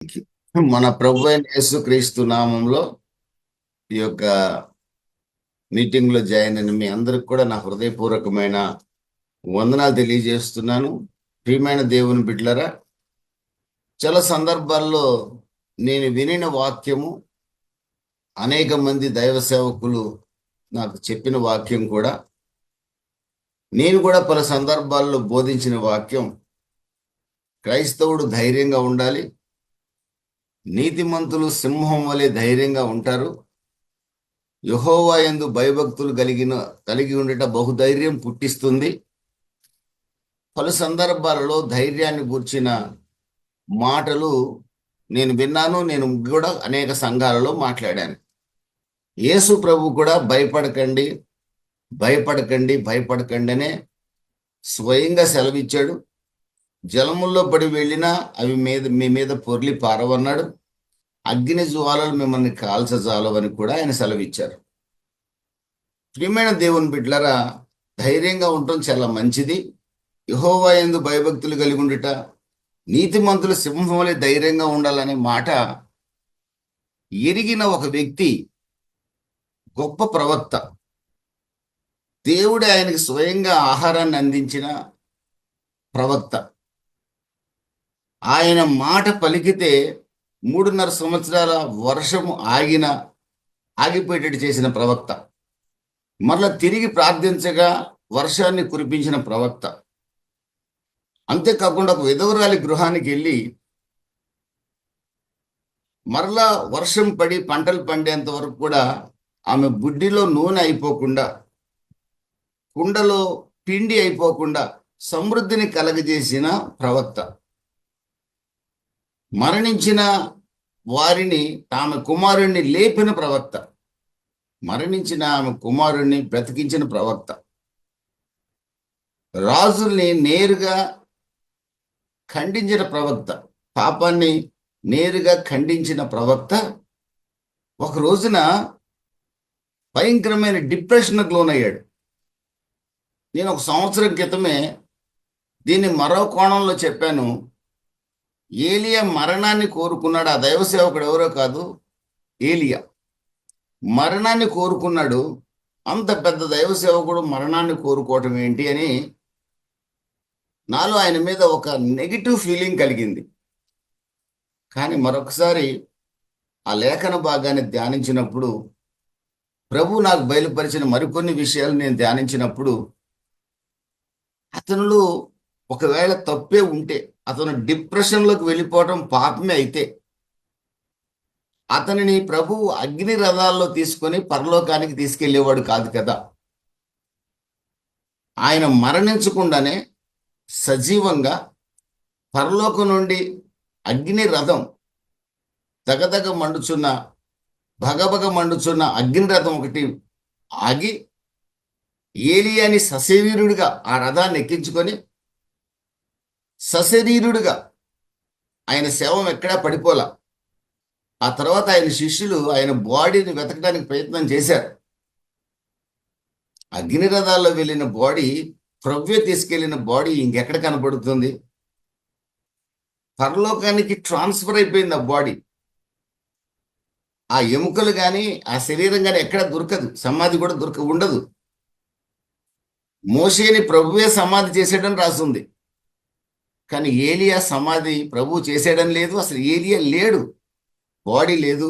మన ప్రభు అయిన యేసుక్రీస్తు నామంలో ఈ యొక్క మీటింగ్ లో జాయిన్ అయిన మీ అందరికి కూడా నా హృదయపూర్వకమైన వందనాలు తెలియజేస్తున్నాను. ప్రియమైన దేవుని బిడ్డలారా, చాలా సందర్భాల్లో నేను వినిన వాక్యము, అనేక మంది దైవ సేవకులు నాకు చెప్పిన వాక్యం కూడా, నేను కూడా పలు సందర్భాల్లో బోధించిన వాక్యం, క్రైస్తవుడు ధైర్యంగా ఉండాలి, నీతిమంతులు సింహం వలె ధైర్యంగా ఉంటారు, యెహోవా యందు భయభక్తులు కలిగి ఉండట బహుధైర్యం పుట్టిస్తుంది. పలు సందర్భాలలో ధైర్యాన్ని గూర్చిన మాటలు నేను విన్నాను. నేను కూడా అనేక సంఘాలలో మాట్లాడాను. యేసు ప్రభు కూడా భయపడకండి భయపడకండి భయపడకండి అనే స్వయంగా సెలవిచ్చాడు. జలముల్లో పడి వెళ్ళినా అవి మీ మీద పొర్లి పారవన్నాడు. అగ్ని జ్వాలలు మిమ్మల్ని కాల్చజాలవని కూడా ఆయన సెలవిచ్చారు. ప్రియమైన దేవుని బిడ్డలారా, ధైర్యంగా ఉండటం చాలా మంచిది. యెహోవా యందు భయభక్తులు కలిగి ఉండుట, నీతిమంతులు సింహం వలె ధైర్యంగా ఉండాలనే మాట ఎరిగిన ఒక వ్యక్తి, గొప్ప ప్రవక్త, దేవుడు ఆయనకి స్వయంగా ఆహారాన్ని అందించిన ప్రవక్త, ఆయన మాట పలికితే 3.5 సంవత్సరాల వర్షము ఆగిపోయేటట్టు చేసిన ప్రవక్త, మరలా తిరిగి ప్రార్థించగా వర్షాన్ని కురిపించిన ప్రవక్త. అంతేకాకుండా ఒక విధవరాలి గృహానికి వెళ్ళి మరలా వర్షం పడి పంటలు పండేంత వరకు కూడా ఆమె బుడ్డిలో నూనె అయిపోకుండా, కుండలో పిండి అయిపోకుండా సమృద్ధిని కలగజేసిన ప్రవక్త. మరణించిన వారిని, ఆమె కుమారుణ్ణి లేపిన ప్రవక్త, మరణించిన ఆమె కుమారుణ్ణి బ్రతికించిన ప్రవక్త, రాజుల్ని నేరుగా ఖండించిన ప్రవక్త, పాపాన్ని నేరుగా ఖండించిన ప్రవక్త ఒక రోజున భయంకరమైన డిప్రెషన్కు లోనయ్యాడు. నేను 1 సంవత్సరం క్రితమే దీన్ని మరో కోణంలో చెప్పాను. ఏలియా మరణాన్ని కోరుకున్నాడు. ఆ దైవ సేవకుడు ఎవరో కాదు, ఏలియా మరణాన్ని కోరుకున్నాడు. అంత పెద్ద దైవ సేవకుడు మరణాన్ని కోరుకోవటం ఏంటి అని నాలో ఆయన మీద ఒక నెగిటివ్ ఫీలింగ్ కలిగింది. కానీ మరొకసారి ఆ లేఖన భాగాన్ని ధ్యానించినప్పుడు, ప్రభు నాకు బయలుపరిచిన మరికొన్ని విషయాలు నేను ధ్యానించినప్పుడు, అతనిలో ఒకవేళ తప్పే ఉంటే, అతను డిప్రెషన్లోకి వెళ్ళిపోవటం పాపమే అయితే, అతనిని ప్రభువు అగ్ని రథాల్లో తీసుకొని పరలోకానికి తీసుకెళ్లేవాడు కాదు కదా. ఆయన మరణించకుండానే సజీవంగా పరలోకం నుండి అగ్ని రథం, దగదగ మండుచున్న, భగభగ మండుచున్న అగ్ని రథం ఒకటి ఆగి, ఏలియాని సశరీరుడిగా ఆ రథాన్ని ఎక్కించుకొని సశరీరుడిగా, ఆయన శవం ఎక్కడా పడిపోలా. ఆ తర్వాత ఆయన శిష్యులు ఆయన బాడీని వెతకడానికి ప్రయత్నం చేశారు. అగ్ని రథాల్లో వెళ్ళిన బాడీ, ప్రభువే తీసుకెళ్లిన బాడీ ఇంకెక్కడ కనపడుతుంది? పరలోకానికి ట్రాన్స్ఫర్ అయిపోయింది ఆ బాడీ. ఆ ఎముకలు కానీ ఆ శరీరం కానీ ఎక్కడ దొరకదు, సమాధి కూడా ఉండదు. మోషేని ప్రభువే సమాధి చేసేయడం రాసుంది, కానీ ఏలియా సమాధి ప్రభు చేసేయడం లేదు. అసలు ఏలియా లేడు, బాడీ లేదు,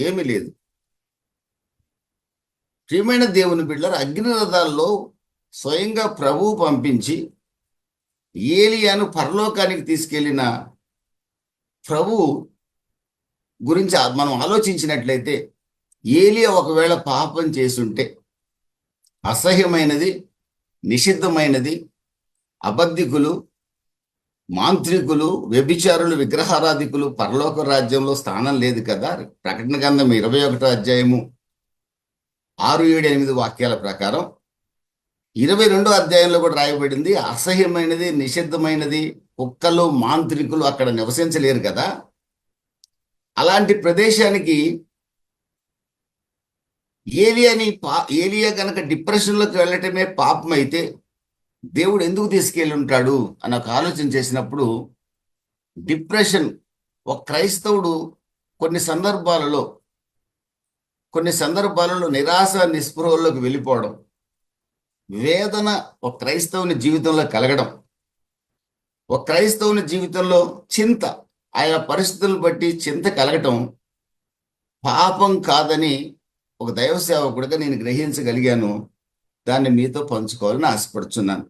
ఏమీ లేదు. ప్రియమైన దేవుని బిడ్డలారా, అగ్ని రథాల్లో స్వయంగా ప్రభువు పంపించి ఏలియాను పరలోకానికి తీసుకెళ్లిన ప్రభు గురించి మనం ఆలోచించినట్లయితే, ఏలియా ఒకవేళ పాపం చేసుంటే, అసహ్యమైనది, నిషిద్ధమైనది, అబద్ధికులు, మాంత్రికులు, వ్యభిచారులు, విగ్రహారాధికులు పరలోక రాజ్యంలో స్థానం లేదు కదా. ప్రకటన గ్రంథం 21వ అధ్యాయము 6, 7, 8 వాక్యాల ప్రకారం 22వ అధ్యాయంలో కూడా రాయబడింది, అసహ్యమైనది, నిషిద్ధమైనది, కుక్కలు, మాంత్రికులు అక్కడ నివసించలేరు కదా. అలాంటి ప్రదేశానికి ఏలియా కనుక డిప్రెషన్లోకి వెళ్ళటమే పాపం అయితే, దేవుడు ఎందుకు తీసుకెళ్ళి ఉంటాడు అని ఒక ఆలోచన చేసినప్పుడు, డిప్రెషన్ ఒక క్రైస్తవుడు కొన్ని సందర్భాలలో నిరాశ నిస్పృహల్లోకి వెళ్ళిపోవడం, వేదన ఒక క్రైస్తవుని జీవితంలో కలగడం, ఒక క్రైస్తవుని జీవితంలో చింత, ఆయా పరిస్థితులను బట్టి చింత కలగటం పాపం కాదని ఒక దైవ సేవకుడిగా నేను గ్రహించగలిగాను. దాన్ని మీతో పంచుకోవాలని ఆశపడుచున్నాను.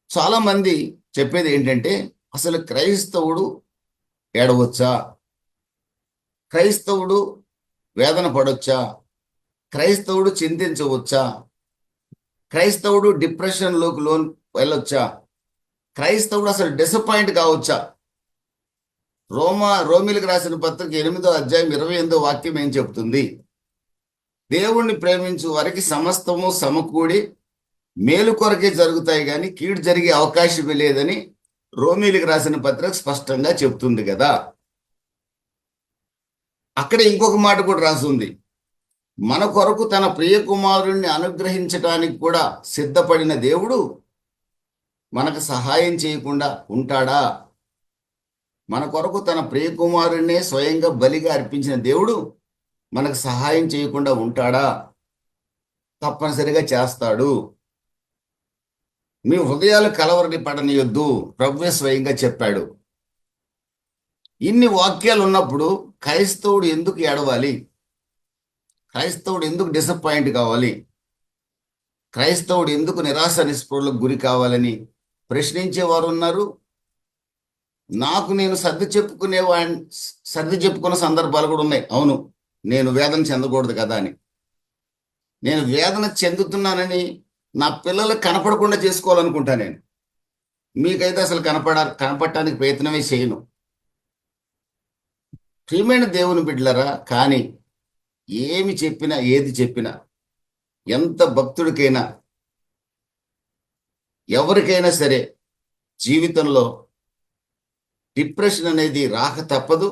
చాలా మంది చెప్పేది ఏంటంటే, అసలు క్రైస్తవుడు ఏడవచ్చా, క్రైస్తవుడు వేదన పడొచ్చా, క్రైస్తవుడు చింతించవచ్చా, క్రైస్తవుడు డిప్రెషన్లోకి వెళ్ళొచ్చా, క్రైస్తవుడు అసలు డిసప్పాయింట్ కావచ్చా? రోమిలకు రాసిన పత్రిక 8వ అధ్యాయం 28వ వాక్యం ఏం చెప్తుంది? దేవుణ్ణి ప్రేమించు వారికి సమస్తము సమకూడి మేలు కొరకే జరుగుతాయి, కానీ కీడు జరిగే అవకాశం లేదని రోమిలకు రాసిన పత్రిక స్పష్టంగా చెప్తుంది కదా. అక్కడ ఇంకొక మాట కూడా రాసింది, మన కొరకు తన ప్రియ కుమారుణ్ణి అనుగ్రహించడానికి కూడా సిద్ధపడిన దేవుడు మనకు సహాయం చేయకుండా ఉంటాడా? మన కొరకు తన ప్రియ కుమారుణ్ణే స్వయంగా బలిగా అర్పించిన దేవుడు మనకు సహాయం చేయకుండా ఉంటాడా? తప్పనిసరిగా చేస్తాడు. మీ హృదయాలు కలవరని పడనీయొద్దు, ప్రభువే స్వయంగా చెప్పాడు. ఇన్ని వాక్యాలు ఉన్నప్పుడు క్రైస్తవుడు ఎందుకు ఏడవాలి? క్రైస్తవుడు ఎందుకు డిసప్పాయింట్ కావాలి? క్రైస్తవుడు ఎందుకు నిరాశ నిస్పృహలకు గురి కావాలని ప్రశ్నించేవారు ఉన్నారు. నాకు నేను సర్ది చెప్పుకున్న సందర్భాలు కూడా ఉన్నాయి. అవును, నేను వేదన చెందకూడదు కదా అని. నేను వేదన చెందుతున్నానని నా పిల్లలకు కనపడకుండా చేసుకోవాలనుకుంటా. నేను మీకైతే అసలు కనపడటానికి ప్రయత్నమే చేయను. ప్రియమైన దేవుని బిడ్డలరా, కానీ ఏమి చెప్పినా, ఏది చెప్పినా, ఎంత భక్తుడికైనా, ఎవరికైనా సరే జీవితంలో డిప్రెషన్ అనేది రాక తప్పదు,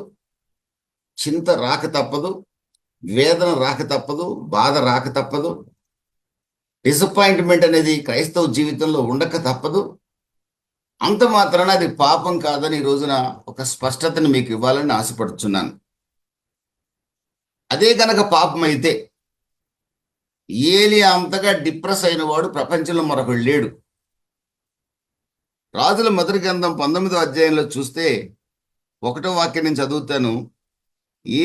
చింత రాక తప్పదు, వేదన రాక తప్పదు, బాధ రాక తప్పదు, డిసప్పాయింట్మెంట్ అనేది క్రైస్తవ జీవితంలో ఉండక తప్పదు. అంత మాత్రాన అది పాపం కాదని ఈ రోజున ఒక స్పష్టతను మీకు ఇవ్వాలని ఆశపడుతున్నాను. అదే కనుక పాపం అయితే ఏలియా అంతగా డిప్రెస్ అయిన వాడు ప్రపంచంలో మరొకడు లేడు. రాజుల మొదటి గ్రంథం 19వ అధ్యాయంలో చూస్తే 1వ వాక్యం నేను చదువుతాను.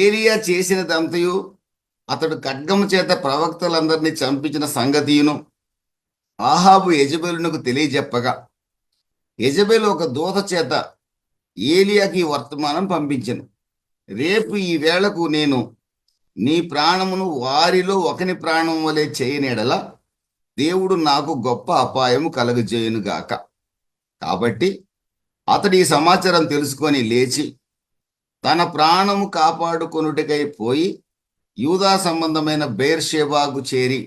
ఏలియా చేసినదంతయు, అతడు ఖడ్గము చేత ప్రవక్తలందరినీ చంపించిన సంగతియును ఆహాబు యెజెబెలునకు తెలియజెప్పగా, యెజెబెలు ఒక దూత చేత ఏలియాకి వర్తమానం పంపించెను. రేపు ఈ వేళకు నేను నీ ప్రాణమును వారిలో ఒకని ప్రాణం వలె చేయనేడల దేవుడు నాకు గొప్ప అపాయము కలుగజేయునుగాక. కాబట్టి అతడు ఈ సమాచారం తెలుసుకొని లేచి తన ప్రాణము కాపాడుకొనుటకై పోయి యూదా సంబంధమైన బెయేర్షెబాకు చేరి,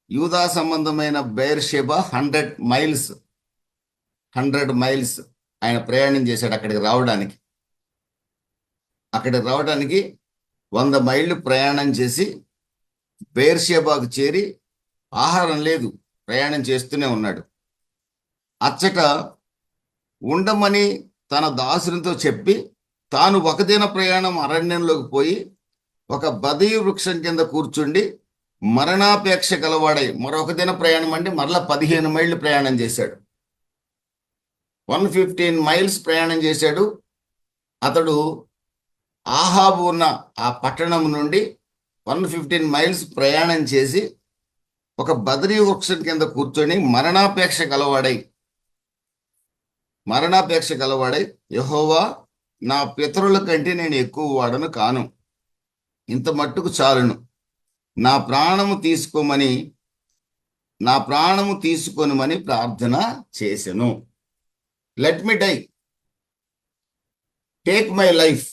యూదా సంబంధమైన బెయేర్షెబా 100 మైల్స్ ఆయన ప్రయాణం చేశాడు. అక్కడికి రావడానికి 100 మైళ్ళు ప్రయాణం చేసి బెయేర్షెబాకు చేరి, ఆహారం లేదు, ప్రయాణం చేస్తూనే ఉన్నాడు. అచ్చట ఉండమని తన దాసునితో చెప్పి తాను ఒక దిన ప్రయాణం అరణ్యంలోకి పోయి ఒక బదీ వృక్షం కింద కూర్చుండి మరణాపేక్ష గలవాడై మరొక దిన ప్రయాణం అంటే మరలా 15 మైళ్ళు ప్రయాణం చేశాడు. 115 మైల్స్ ప్రయాణం చేశాడు. అతడు ఆహాబు ఉన్న ఆ పట్టణం నుండి 115 మైల్స్ ప్రయాణం చేసి ఒక బదరీ వృక్షం కింద కూర్చొని మరణాపేక్ష గలవాడై యెహోవా, నా పితరుల కంటే నేను ఎక్కువ వాడను కాను, ఇంత మట్టుకు చాలును, నా ప్రాణము తీసుకొనుమని ప్రార్థన చేసెను. Let me die, take my life.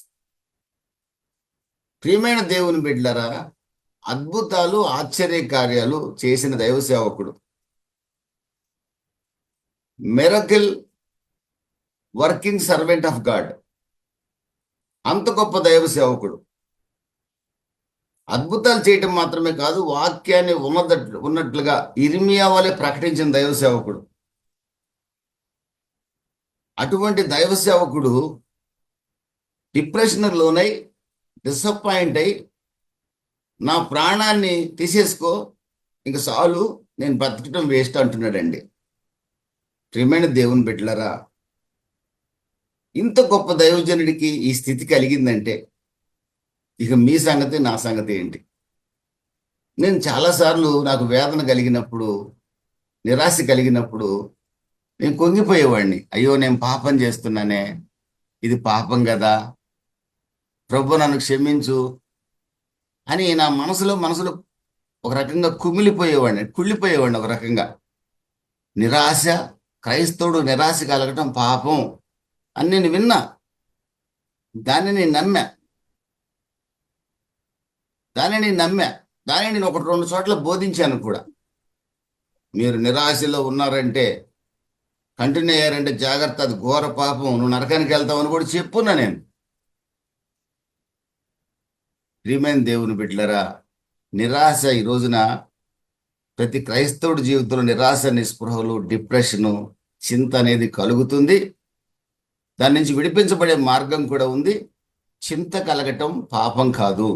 ప్రియమైన దేవుని బిడ్డలారా, అద్భుతాలు ఆశ్చర్యకార్యాలు చేసిన దైవ సేవకుడు, miracle working servant of God, అంత గొప్ప దైవ సేవకుడు. అద్భుతాలు చేయటం మాత్రమే కాదు, వాక్యాన్ని ఉన్నట్లుగా ఇర్మియా వలె ప్రకటించిన దైవ సేవకుడు. అటువంటి దైవ సేవకుడు డిప్రెషన్ లోనై డిసప్పాయింట్ అయి నా ప్రాణాన్ని తీసేసుకో, ఇంక చాలు, నేను బ్రతకటం వేస్ట్ అంటున్నాడండి. ప్రియమైన దేవుని బిడ్డలారా, ఇంత గొప్ప దైవజనుడికి ఈ స్థితి కలిగిందంటే ఇక మీ సంగతి నా సంగతి ఏంటి? నేను చాలాసార్లు నాకు వేదన కలిగినప్పుడు, నిరాశ కలిగినప్పుడు నేను కుంగిపోయేవాడిని. అయ్యో, నేను పాపం చేస్తున్నానే, ఇది పాపం కదా, ప్రభు నన్ను క్షమించు అని నా మనసులో ఒక రకంగా కుళ్ళిపోయేవాడిని ఒక రకంగా. నిరాశ, క్రైస్తవుడు నిరాశ కలగటం పాపం అని నేను విన్నా, దాన్ని నేను నమ్మా, దాన్ని నేను ఒకటి రెండు చోట్ల బోధించాను కూడా. మీరు నిరాశలో ఉన్నారంటే, కంటిన్యూ అయ్యారంటే జాగ్రత్త, అది ఘోర పాపం, నువ్వు నరకానికి వెళ్తావని కూడా చెప్పున్నా నేను. ప్రియమైన దేవుని బిడ్డలారా, నిరాశ ఈ రోజున ప్రతి క్రైస్తవుడి జీవితంలో నిరాశ, నిస్పృహలు, డిప్రెషను, చింత అనేది కలుగుతుంది. దాని నుంచి విడిపించబడే మార్గం కూడా ఉంది. చింత కలగటం పాపం కాదు,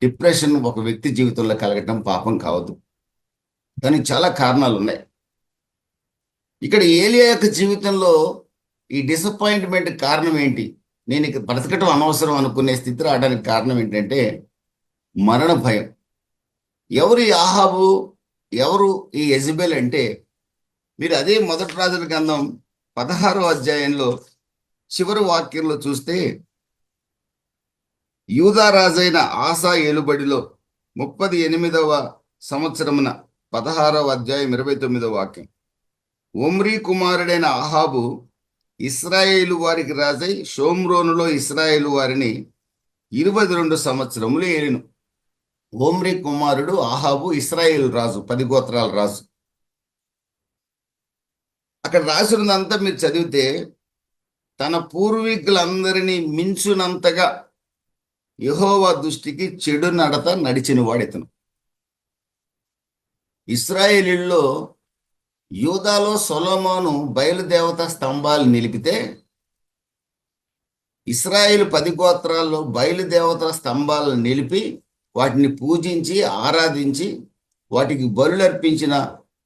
డిప్రెషన్ ఒక వ్యక్తి జీవితంలో కలగటం పాపం కావద్దు. దానికి చాలా కారణాలు ఉన్నాయి. ఇక్కడ ఏలియా యొక్క జీవితంలో ఈ డిసప్పాయింట్మెంట్ కారణం ఏంటి? నేను ఇక బ్రతకటం అనవసరం అనుకునే స్థితి రావడానికి కారణం ఏంటంటే మరణ భయం. ఎవరు ఈ ఆహాబు, ఎవరు ఈ యెజబెల్ అంటే, మీరు అదే మొదటి రాజుల గ్రంథం 16వ అధ్యాయంలో చివరి వాక్యంలో చూస్తే, యూదా రాజైన ఆసా ఏలుబడిలో 38వ సంవత్సరమున 16వ అధ్యాయం 29వ వాక్యం, ఒమ్రీ కుమారుడైన ఆహాబు ఇశ్రాయేలు వారికి రాజై షోమ్రోనులో ఇశ్రాయేలు వారిని 22 సంవత్సరములు ఏలిను. ఒమ్రీ కుమారుడు ఆహాబు ఇశ్రాయేలు రాజు, 10 గోత్రాల రాజు. అక్కడ రాసినంతా మీరు చదివితే, తన పూర్వీకులందరినీ మించునంతగా యెహోవా దృష్టికి చెడు నడత నడిచిన వాడు ఇతను. ఇశ్రాయేలీల్లో యూదాలో సొలొమోను బయలుదేవత స్తంభాలు నిలిపితే, ఇశ్రాయేలు 10 గోత్రాల్లో బయలుదేవతల స్తంభాలను నిలిపి వాటిని పూజించి ఆరాధించి వాటికి బలులర్పించిన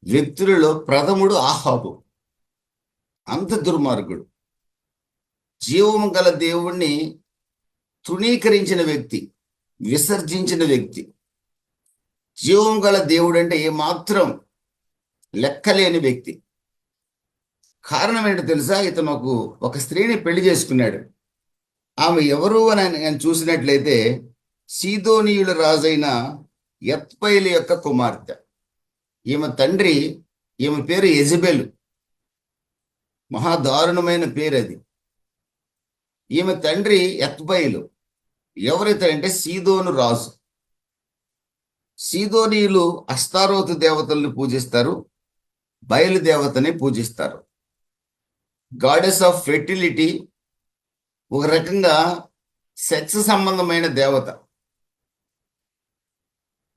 వ్యక్తులలో ప్రథముడు ఆహాబు. అంత దుర్మార్గుడు, జీవము గల దేవుణ్ణి తృణీకరించిన వ్యక్తి, విసర్జించిన వ్యక్తి. జీవం గల దేవుడు అంటే ఏమాత్రం లెక్కలేని వ్యక్తి. కారణం ఏంటో తెలుసా? ఇతను ఒక స్త్రీని పెళ్లి చేసుకున్నాడు. ఆమె ఎవరు అని నేను చూసినట్లయితే సీదోనీయుల రాజైన ఎత్పైలు యొక్క కుమార్తె. ఈమె తండ్రి, ఈమె పేరు యెజబెలు, మహాదారుణమైన పేరు అది. ఈమె తండ్రి ఎత్బయలు. ఎవరైతే సీదోను రాజు. సీదోనీయులు అస్తారోతు దేవతల్ని పూజిస్తారు, బయలుదేవతని పూజిస్తారు. గాడెస్ ఆఫ్ ఫెర్టిలిటీ, ఒక రకంగా సెక్స్ సంబంధమైన దేవత.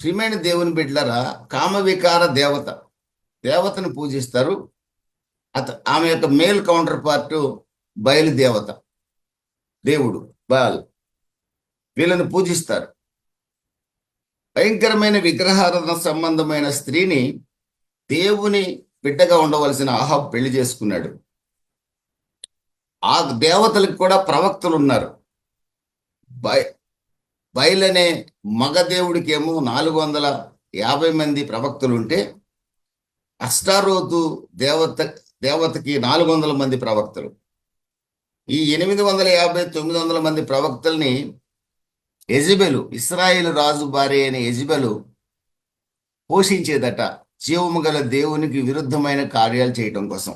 ప్రియమైన దేవుని బిడ్డలారా, కామవికార దేవతను పూజిస్తారు. ఆమె యొక్క మేల్ కౌంటర్ పార్ట్ బయలుదేవత, దేవుడు బాల్. వీళ్ళని పూజిస్తారు. భయంకరమైన విగ్రహారాధన సంబంధమైన స్త్రీని దేవుని బిడ్డగా ఉండవలసిన ఆహాబ్ పెళ్లి చేసుకున్నాడు. ఆ దేవతలకు కూడా ప్రవక్తలు ఉన్నారు. బయలనే మగ దేవుడికేమో 450 మంది ప్రవక్తలు ఉంటే, అష్టారోతు దేవతకి 400 మంది ప్రవక్తలు. ఈ 850, 900 మంది ప్రవక్తల్ని యెజబెలు, ఇశ్రాయేలు రాజు భార్య అయిన యెజబెలు పోషించేదట, జీవము గల దేవునికి విరుద్ధమైన కార్యాలు చేయటం కోసం.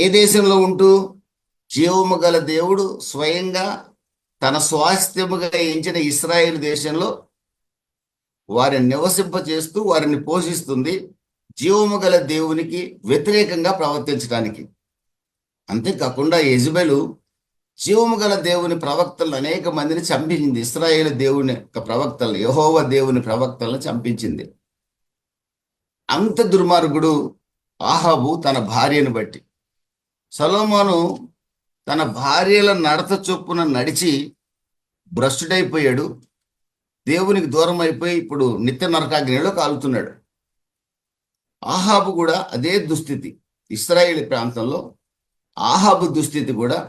ఏ దేశంలో ఉంటూ జీవము గల దేవుడు స్వయంగా తన స్వాస్థ్యముగా ఎంచిన ఇశ్రాయేలు దేశంలో వారిని నివసింపచేస్తూ వారిని పోషిస్తుంది, జీవము గల దేవునికి వ్యతిరేకంగా ప్రవర్తించడానికి. అంతేకాకుండా యెజబెలు జీవము గల దేవుని ప్రవక్తలను అనేక మందిని చంపించింది. ఇశ్రాయేలు దేవుని యొక్క ప్రవక్తలను, యెహోవా దేవుని ప్రవక్తలను చంపించింది. అంత దుర్మార్గుడు ఆహాబు తన భార్యను బట్టి. సొలొమోను తన భార్యల నడత చొప్పున నడిచి భ్రష్టుడైపోయాడు. దేవునికి దూరం అయిపోయి ఇప్పుడు నిత్య నరకాగ్నిలో కాలుతున్నాడు. ఆహాబు కూడా అదే దుస్థితి. ఇశ్రాయేలు ప్రాంతంలో ఆహాబు దుస్థితి కూడా,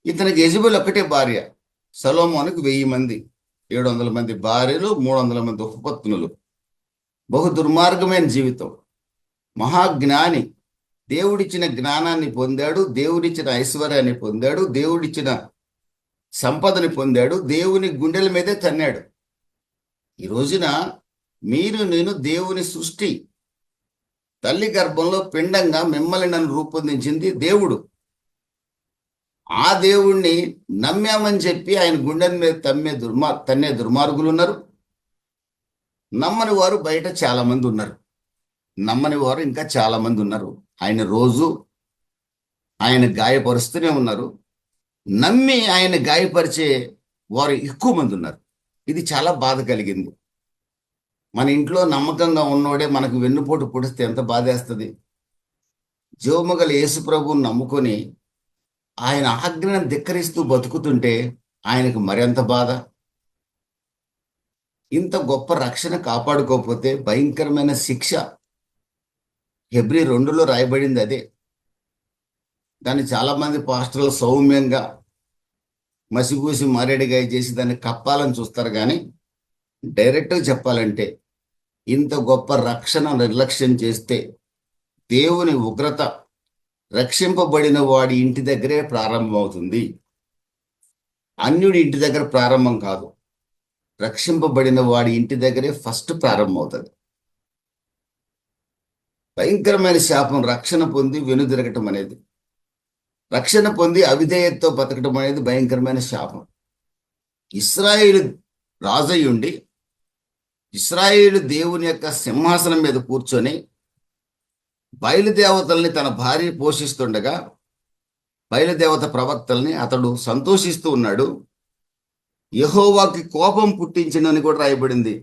ఇతనికి యెజెబెల్ ఒక్కటే భార్య. సొలొమోనుకు 1000 మంది, 700 మంది భార్యలు, 300 మంది ఉపపత్నులు. బహు దుర్మార్గమైన జీవితం. మహాజ్ఞాని, దేవుడిచ్చిన జ్ఞానాన్ని పొందాడు, దేవుడిచ్చిన ఐశ్వర్యాన్ని పొందాడు, దేవుడిచ్చిన సంపదని పొందాడు, దేవుని గుండెల మీదే తన్నాడు. ఈ రోజున నేను దేవుని సృష్టి. తల్లి గర్భంలో పిండంగా మిమ్మల్ని నన్ను రూపొందించింది దేవుడు. ఆ దేవుణ్ణి నమ్మామని చెప్పి ఆయన గుండెల మీద తన్నే దుర్మార్గులు ఉన్నారు. నమ్మని వారు బయట చాలా మంది ఉన్నారు. నమ్మని వారు ఇంకా చాలా మంది ఉన్నారు. ఆయన రోజు ఆయన గాయపరుస్తూనే ఉన్నారు. నమ్మి ఆయన గాయపరిచే వారు ఎక్కువ మంది ఉన్నారు. ఇది చాలా బాధ కలిగింది. మన ఇంట్లో నమ్మకంగా ఉన్నోడే మనకు వెన్నుపోటు పొడిస్తే ఎంత బాధేస్తుంది. జీవముగల యేసు ప్రభువుని నమ్ముకొని ఆయన ఆజ్ఞను ధిక్కరిస్తూ బతుకుతుంటే ఆయనకు మరింత బాధ. ఇంత గొప్ప రక్షణ కాపాడుకోకపోతే భయంకరమైన శిక్ష. హెబ్రీ 2లో రాయబడింది అదే. దాన్ని చాలామంది పాస్టర్లు సౌమ్యంగా మసిపూసి మారేడుగాయ చేసి దాన్ని కప్పాలని చూస్తారు. కానీ డైరెక్ట్గా చెప్పాలంటే ఇంత గొప్ప రక్షణ నిర్లక్ష్యం చేస్తే దేవుని ఉగ్రత రక్షింపబడిన వాడి ఇంటి దగ్గరే ప్రారంభమవుతుంది. అన్యుడి ఇంటి దగ్గర ప్రారంభం కాదు. రక్షింపబడిన వాడి ఇంటి దగ్గరే ఫస్ట్ ప్రారంభమవుతుంది. భయంకరమైన శాపం రక్షణ పొంది వెనుదిరగటం అనేది. రక్షణ పొంది అవిధేయతతో బతకటం అనేది భయంకరమైన శాపం. ఇశ్రాయేలు రాజయ్యుండి ఇశ్రాయేలు దేవుని యొక్క సింహాసనం మీద కూర్చొని బయలుదేవతల్ని తన భార్య పోషిస్తుండగా బయలుదేవత ప్రవక్తల్ని అతడు సంతోషిస్తూ ఉన్నాడు. యెహోవాకి కోపం పుట్టించిందని కూడా రాయబడింది.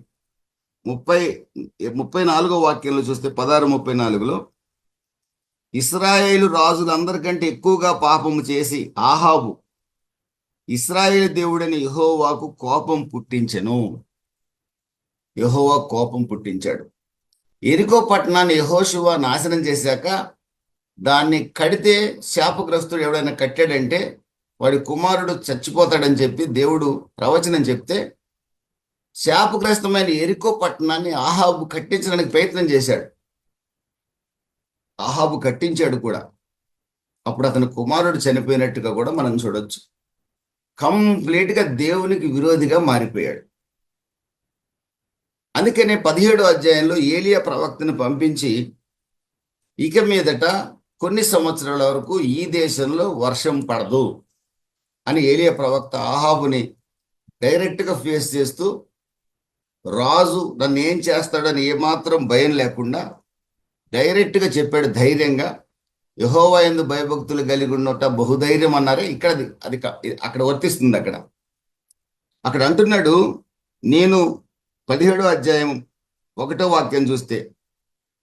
34వ వాక్యంలో చూస్తే 16:34లో ఇశ్రాయేలు రాజులందరికంటే ఎక్కువగా పాపము చేసి ఆహాబు ఇశ్రాయేలు దేవుడని యెహోవాకు కోపం పుట్టించెను. యెహోవా కోపం పుట్టించాడు. ఎరికో పట్టణాన్ని యెహోషువ నాశనం చేశాక దాన్ని కడితే శాపగ్రస్తుడు ఎవడైనా కట్టాడంటే వాడి కుమారుడు చచ్చిపోతాడని చెప్పి దేవుడు ప్రవచనం చెప్తే శాపగ్రస్తమైన ఎరికో పట్టణాన్ని ఆహాబు కట్టించడానికి ప్రయత్నం చేశాడు. ఆహాబు కట్టించాడు కూడా. అప్పుడు అతని కుమారుడు చనిపోయినట్టుగా కూడా మనం చూడొచ్చు. కంప్లీట్గా దేవునికి విరోధిగా మారిపోయాడు. అందుకనే 17వ అధ్యాయంలో ఏలియా ప్రవక్తను పంపించి ఇక మీదట కొన్ని సంవత్సరాల వరకు ఈ దేశంలో వర్షం పడదు అని ఏలియా ప్రవక్త ఆహాబుని డైరెక్ట్గా ఫేస్ చేస్తూ, రాజు నన్ను ఏం చేస్తాడని ఏమాత్రం భయం లేకుండా డైరెక్ట్గా చెప్పాడు. ధైర్యంగా యెహోవా యందు భయభక్తులు కలిగి ఉన్నట బహుధైర్యం అన్నారే, ఇక్కడ అది అక్కడ వర్తిస్తుంది. అక్కడ అంటున్నాడు, నేను 17వ అధ్యాయం 1వ వాక్యం చూస్తే,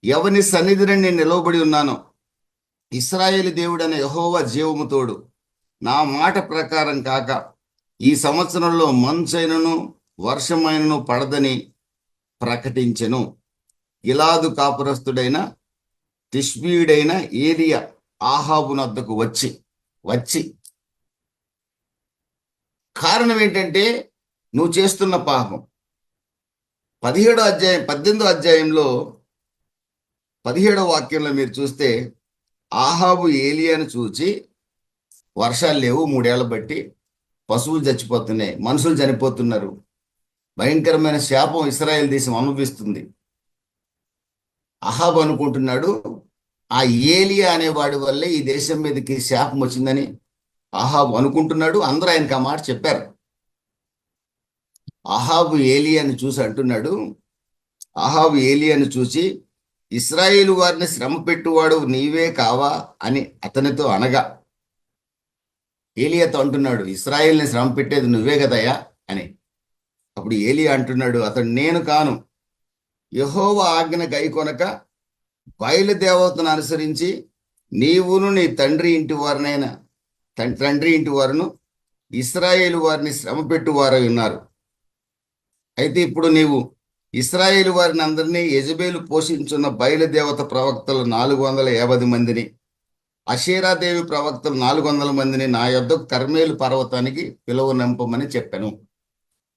ఎవని సన్నిధిని నేను నిలవబడి ఉన్నానో ఇశ్రాయేలు దేవుడైన యెహోవా జీవము తోడు, నా మాట ప్రకారం కాక ఈ సంవత్సరంలో మంచైనను వర్షమైనను పడదని ప్రకటించెను. గిలాదు కాపురస్తుడైన తిష్బీయుడైన ఏలియా ఆహాబు నద్దకు వచ్చి కారణం ఏంటంటే నువ్వు చేస్తున్న పాపం. 18వ అధ్యాయంలో 17వ వాక్యంలో మీరు చూస్తే, ఆహాబు ఏలియాను చూచి వర్షాలు లేవు, 3 ఏళ్ల బట్టి పశువులు చచ్చిపోతున్నాయి, మనుషులు చనిపోతున్నారు, భయంకరమైన శాపం ఇశ్రాయేలు దేశం అనుభవిస్తుంది. అహాబు అనుకుంటున్నాడు ఆ ఏలియా అనేవాడి వల్లే ఈ దేశం మీదకి శాపం వచ్చిందని అహాబు అనుకుంటున్నాడు. అందరూ ఆయనకు ఆ మాట చెప్పారు. అహాబు ఏలియాని చూసి అంటున్నాడు, అహాబు ఏలియాను చూసి ఇశ్రాయేలు వారిని శ్రమ పెట్టువాడు నీవే కావా అని అతనితో అనగా, ఏలియాతో అంటున్నాడు, ఇశ్రాయేల్ని శ్రమ పెట్టేది నువ్వే కదయ్యా అని. అప్పుడు ఏలియా అంటున్నాడు, అతడు నేను కాను, యెహోవా ఆజ్ఞ గైకొనక బయలుదేవతను అనుసరించి నీవును నీ తండ్రి ఇంటి వారినైనా తండ్రి ఇంటి వారును ఇశ్రాయేలు వారిని శ్రమ పెట్టువారై ఉన్నారు. అయితే ఇప్పుడు నీవు ఇశ్రాయేలు వారిని అందరినీ యెజెబెలు పోషించున్న బయలుదేవత ప్రవక్తలు 450 మందిని, అషేరాదేవి ప్రవక్తలు 400 మందిని నా యొద్దకు కర్మేలు పర్వతానికి పిలువనంపమని చెప్పాను.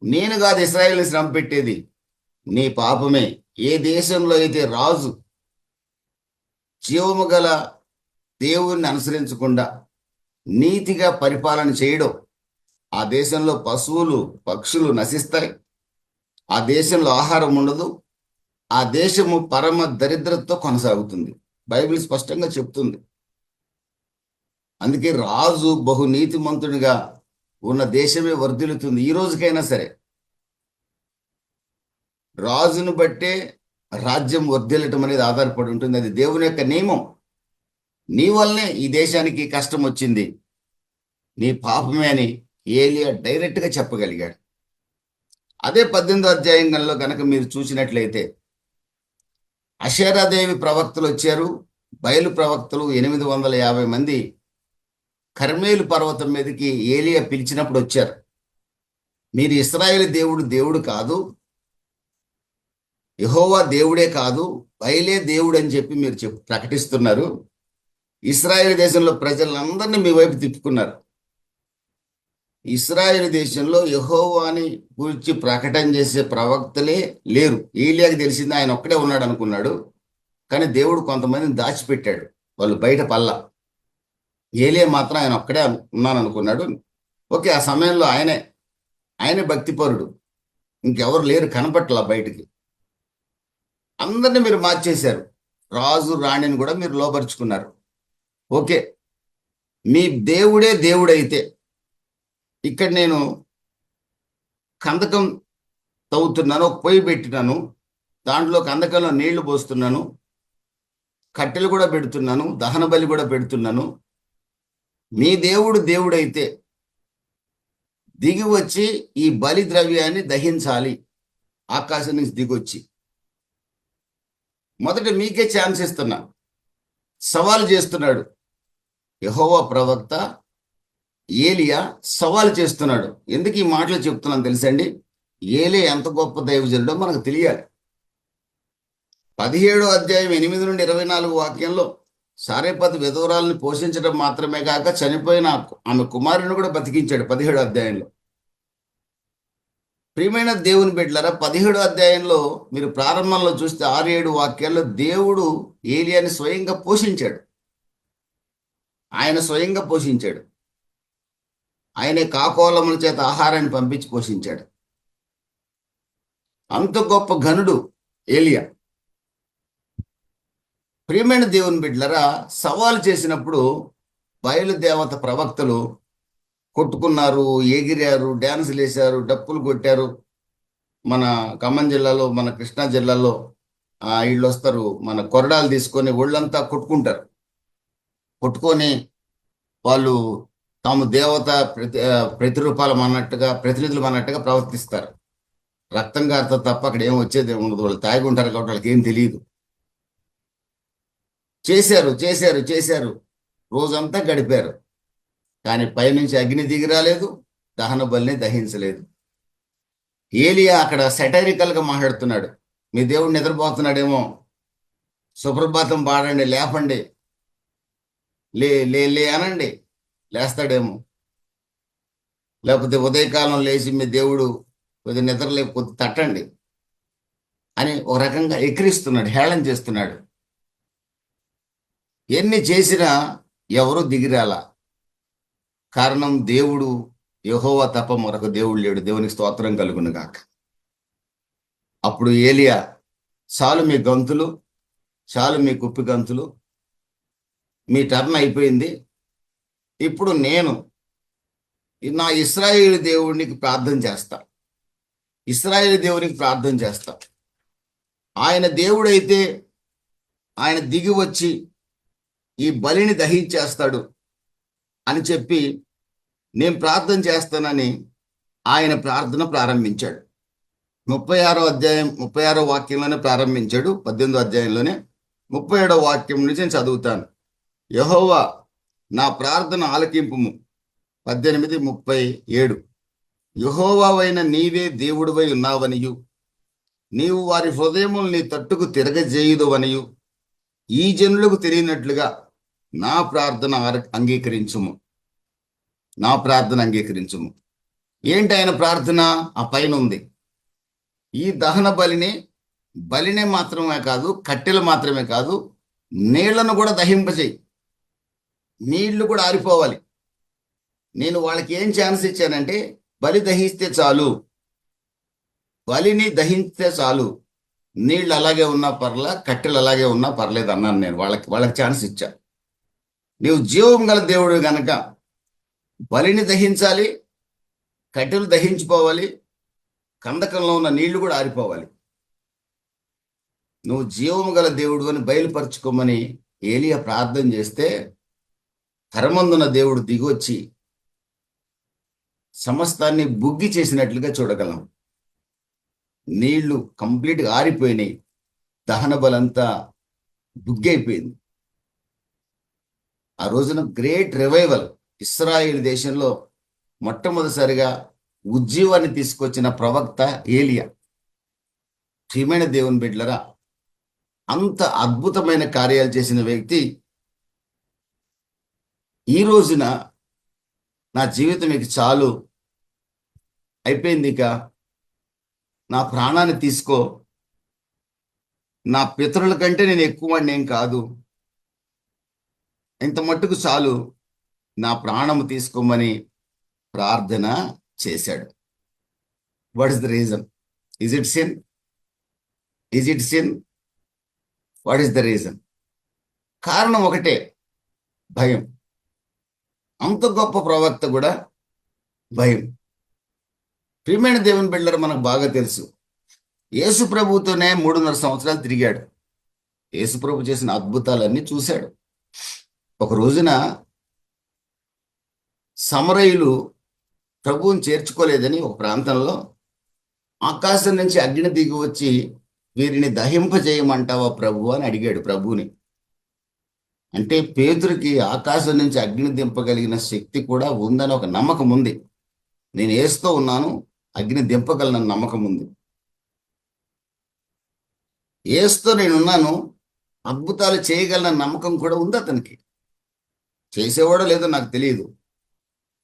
నేను కాదు ఇశ్రాయేలుని శ్రమ పెట్టేది, నీ పాపమే. ఏ దేశంలో అయితే రాజు జీవము గల దేవుణ్ణి అనుసరించకుండా నీతిగా పరిపాలన చేయడం, ఆ దేశంలో పశువులు పక్షులు నశిస్తాయి, ఆ దేశంలో ఆహారం ఉండదు, ఆ దేశము పరమ దరిద్రతతో కొనసాగుతుంది. బైబిల్ స్పష్టంగా చెప్తుంది. అందుకే రాజు బహు నీతిమంతుడిగా ఉన్న దేశమే వర్ధిల్లుతుంది. ఈ రోజుకైనా సరే రాజును బట్టే రాజ్యం వర్ధిల్లటం అనేది ఆధారపడి ఉంటుంది. అది దేవుని యొక్క నియమం. నీ వల్లనే ఈ దేశానికి కష్టం వచ్చింది, నీ పాపమే అని ఏలియా డైరెక్ట్గా చెప్పగలిగాడు. అదే 18వ అధ్యాయంలో కనుక మీరు చూసినట్లయితే అషేరాదేవి ప్రవక్తలు వచ్చారు. బయలు ప్రవక్తలు 850 మంది కర్మేలు పర్వతం మీదకి ఏలియా పిలిచినప్పుడు వచ్చారు. మీరు ఇశ్రాయేలు దేవుడు కాదు, యెహోవా దేవుడే కాదు, బయలే దేవుడు అని చెప్పి మీరు ప్రకటిస్తున్నారు. ఇశ్రాయేలు దేశంలో ప్రజలందరినీ మీ వైపు తిప్పుకున్నారు. ఇశ్రాయేలు దేశంలో యెహోవాని గురించి ప్రకటన చేసే ప్రవక్తలే లేరు. ఏలియాకి తెలిసింది ఆయన ఒక్కడే ఉన్నాడు అనుకున్నాడు, కానీ దేవుడు కొంతమందిని దాచిపెట్టాడు. వాళ్ళు బయట పల్ల. ఏలియా మాత్రం ఆయన ఒక్కడే ఉన్నాను అనుకున్నాడు. ఓకే, ఆ సమయంలో ఆయనే భక్తిపరుడు, ఇంకెవరు లేరు, కనపట్ల బయటికి. అందరిని మీరు మార్చేశారు. రాజు రాణిని కూడా మీరు లోపరుచుకున్నారు. ఓకే, మీ దేవుడే దేవుడైతే ఇక్కడ నేను కందకం తవ్వుతున్నాను, ఒక పొయ్యి పెట్టినాను, దాంట్లో కందకంలో నీళ్లు పోస్తున్నాను, కట్టెలు కూడా పెడుతున్నాను, దహన బలి కూడా పెడుతున్నాను. మీ దేవుడైతే దిగి వచ్చి ఈ బలి ద్రవ్యాన్ని దహించాలి, ఆకాశం నుంచి దిగొచ్చి. మొదట మీకే ఛాన్స్ ఇస్తున్నా. సవాల్ చేస్తున్నాడు యెహోవా ప్రవక్త ఏలియా, సవాల్ చేస్తున్నాడు. ఎందుకు ఈ మాటలు చెప్తున్నాను తెలుసండి? ఏలియా ఎంత గొప్ప దైవజనుడో మనకు తెలియాలి. 17వ అధ్యాయం 8 నుండి 24 వాక్యంలో సారేపతు విధవరాలను పోషించడం మాత్రమే కాక చనిపోయిన ఆమె కుమారుని కూడా బతికించాడు 17వ అధ్యాయంలో. ప్రియమైన దేవుని బిడ్డలారా, 17వ అధ్యాయంలో మీరు ప్రారంభంలో చూస్తే 6-7 వాక్యాల్లో దేవుడు ఏలియాని స్వయంగా పోషించాడు. ఆయన స్వయంగా పోషించాడు. ఆయనే కాకోలముల చేత ఆహారాన్ని పంపించి పోషించాడు. అంత గొప్ప ఘనుడు ఏలియా. ప్రియమైన దేవుని బిడ్డలారా, సవాలు చేసినప్పుడు బయలుదేవత ప్రవక్తలు కొట్టుకున్నారు, ఎగిరారు, డ్యాన్సులు వేశారు, డప్పులు కొట్టారు. మన ఖమ్మం జిల్లాలో, మన కృష్ణా జిల్లాలో వీళ్ళు వస్తారు, మన కొరడాలు తీసుకొని ఒళ్ళంతా కొట్టుకుంటారు. కొట్టుకొని వాళ్ళు తాము దేవత ప్రతిరూపాలం అన్నట్టుగా, ప్రతినిధులు అన్నట్టుగా ప్రవర్తిస్తారు. రక్తం గారితో తప్ప అక్కడ ఏం వచ్చేది ఉండదు. వాళ్ళు తాగి ఉంటారు కాబట్టి వాళ్ళకి ఏం తెలియదు. చేశారు, రోజంతా గడిపారు. కానీ పైనుంచి అగ్ని దిగి రాలేదు, దహన బలిని దహించలేదు. ఏలియా అక్కడ సెటైరికల్గా మాట్లాడుతున్నాడు. మీ దేవుడు నిద్రపోతున్నాడేమో, సుప్రభాతం పాడండి, లేపండి, లే అనండి, లేస్తాడేమో. లేకపోతే ఉదయకాలం లేచి మీ దేవుడు కొద్ది నిద్ర లేకపోతే తట్టండి అని ఒక రకంగా ఎక్కిరిస్తున్నాడు, హేళన చేస్తున్నాడు. ఎన్ని చేసినా ఎవరు దిగిరాల. కారణం దేవుడు యెహోవా తప్ప మరొక దేవుడు లేడు. దేవునికి స్తోత్రం కలుగును గాక. అప్పుడు ఏలియా, చాలు మీ గంతులు, చాలు మీ కుప్పి గంతులు, మీ టర్న్ అయిపోయింది. ఇప్పుడు నేను నా ఇశ్రాయేలు దేవునికి ప్రార్థన చేస్తా. ఇశ్రాయేలు దేవునికి ప్రార్థన చేస్తా. ఆయన దేవుడైతే ఆయన దిగి వచ్చి ఈ బలిని దహించేస్తాడు అని చెప్పి నేను ప్రార్థన చేస్తానని ఆయన ప్రార్థన ప్రారంభించాడు. 36వ వాక్యంలోనే ప్రారంభించాడు. 18వ అధ్యాయంలోనే 37వ వాక్యం నుంచి నేను చదువుతాను. యెహోవా, నా ప్రార్థన ఆలకింపుము, 18:37. యెహోవావైన నీవే దేవుడివై ఉన్నావనియు, నీవు వారి హృదయములు నీ తట్టుకు తిరగజేయుదువనియు ఈ జనులకు తెలియనట్లుగా నా ప్రార్థన అంగీకరించుము. నా ప్రార్థన అంగీకరించుము. ఏంటి ఆయన ప్రార్థన? ఆ పైన ఉంది. ఈ దహన బలినే మాత్రమే కాదు, కట్టెలు మాత్రమే కాదు, నీళ్లను కూడా దహింపజేయి. నీళ్లు కూడా ఆరిపోవాలి. నేను వాళ్ళకి ఏం ఛాన్స్ ఇచ్చానంటే, బలి దహిస్తే చాలు, బలిని దహిస్తే చాలు, నీళ్ళు అలాగే ఉన్నా పర్లా, కట్టెలు అలాగే ఉన్నా పర్లేదు అన్నాను నేను. వాళ్ళకి ఛాన్స్ ఇచ్చా. నీవు జీవం గల దేవుడు గనక బలిని దహించాలి, కట్టెలు దహించిపోవాలి, కందకంలో ఉన్న నీళ్లు కూడా ఆరిపోవాలి. నువ్వు జీవం గల దేవుడు అని బయలుపరుచుకోమని ఏలియా ప్రార్థన చేస్తే, తరమందున దేవుడు దిగొచ్చి సమస్తాన్ని బుగ్గి చేసినట్లుగా చూడగలం. నీళ్లు కంప్లీట్గా ఆరిపోయినాయి. దహన బలంతా బుగ్గి అయిపోయింది. ఆ రోజున గ్రేట్ రివైవల్. ఇశ్రాయేల్ దేశంలో మొట్టమొదటిసారిగా ఉజ్జీవాన్ని తీసుకొచ్చిన ప్రవక్త ఏలియా. ప్రియమైన దేవుని బిడ్డలరా, అంత అద్భుతమైన కార్యాలు చేసిన వ్యక్తి ఈ రోజున నా జీవితం ఇక చాలు, అయిపోయింది, ఇక నా ప్రాణాన్ని తీసుకో, నా పితరుల కంటే నేను ఎక్కువ వాడిని ఏం కాదు, ఇంత మట్టుకు చాలు, నా ప్రాణము తీసుకోమని ప్రార్థన చేశాడు. What is the reason? Is it sin? Is it sin? What is the reason? కారణం ఒకటే, భయం. అంత గొప్ప ప్రవక్త కూడా భయం. ప్రియమైన దేవుని బిడ్డలారా, మనకు బాగా తెలుసు, యేసు ప్రభుతోనే 3.5 సంవత్సరాలు తిరిగాడు. యేసు ప్రభు చేసిన అద్భుతాలన్నీ చూశాడు. ఒక రోజున సమరయులు ప్రభువుని చేర్చుకోలేదని ఒక ప్రాంతంలో ఆకాశం నుంచి అగ్ని దిగి వచ్చి, వీరిని దహింపజేయమంటావా ప్రభు అని అడిగాడు ప్రభువుని. అంటే పేతురుకి ఆకాశం నుంచి అగ్ని దింపగలిగిన శక్తి కూడా ఉందని ఒక నమ్మకం ఉంది. నేను యేసుతో ఉన్నాను, అగ్ని దింపగలన నమ్మకం ఉంది. యేసుతో నేనున్నాను, అద్భుతాలు చేయగలన నమ్మకం కూడా ఉంది అతనికి. చేసేవాడో లేదో నాకు తెలియదు,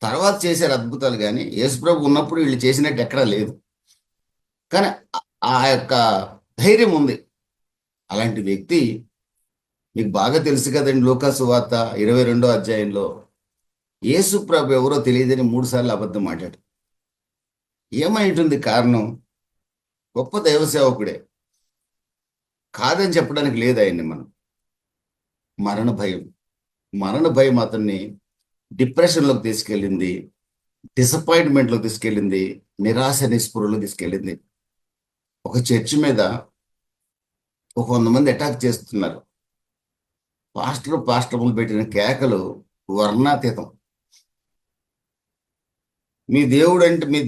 తర్వాత చేశారు అద్భుతాలు, కానీ యేసుప్రభు ఉన్నప్పుడు వీళ్ళు చేసినట్టు ఎక్కడా లేదు. కానీ ఆ యొక్క ధైర్యం ఉంది. అలాంటి వ్యక్తి మీకు బాగా తెలుసు కదండి, లూకా సువార్త 22వ అధ్యాయంలో యేసుప్రభు ఎవరో తెలియదని 3 సార్లు అబద్ధం మాట్లాడు. ఏమై ఉంటుంది కారణం? గొప్ప దైవ సేవకుడే, కాదని చెప్పడానికి లేదు ఆయన్ని. మనం మరణ భయం అతన్ని డిప్రెషన్లోకి తీసుకెళ్ళింది, డిసప్పాయింట్మెంట్లోకి తీసుకెళ్ళింది, నిరాశ నిస్పృహలో తీసుకెళ్ళింది. ఒక చర్చి మీద ఒక 100 మంది అటాక్ చేస్తున్నారు. పాస్టర్లు పెట్టిన కేకలు వర్ణాతీతం. మీ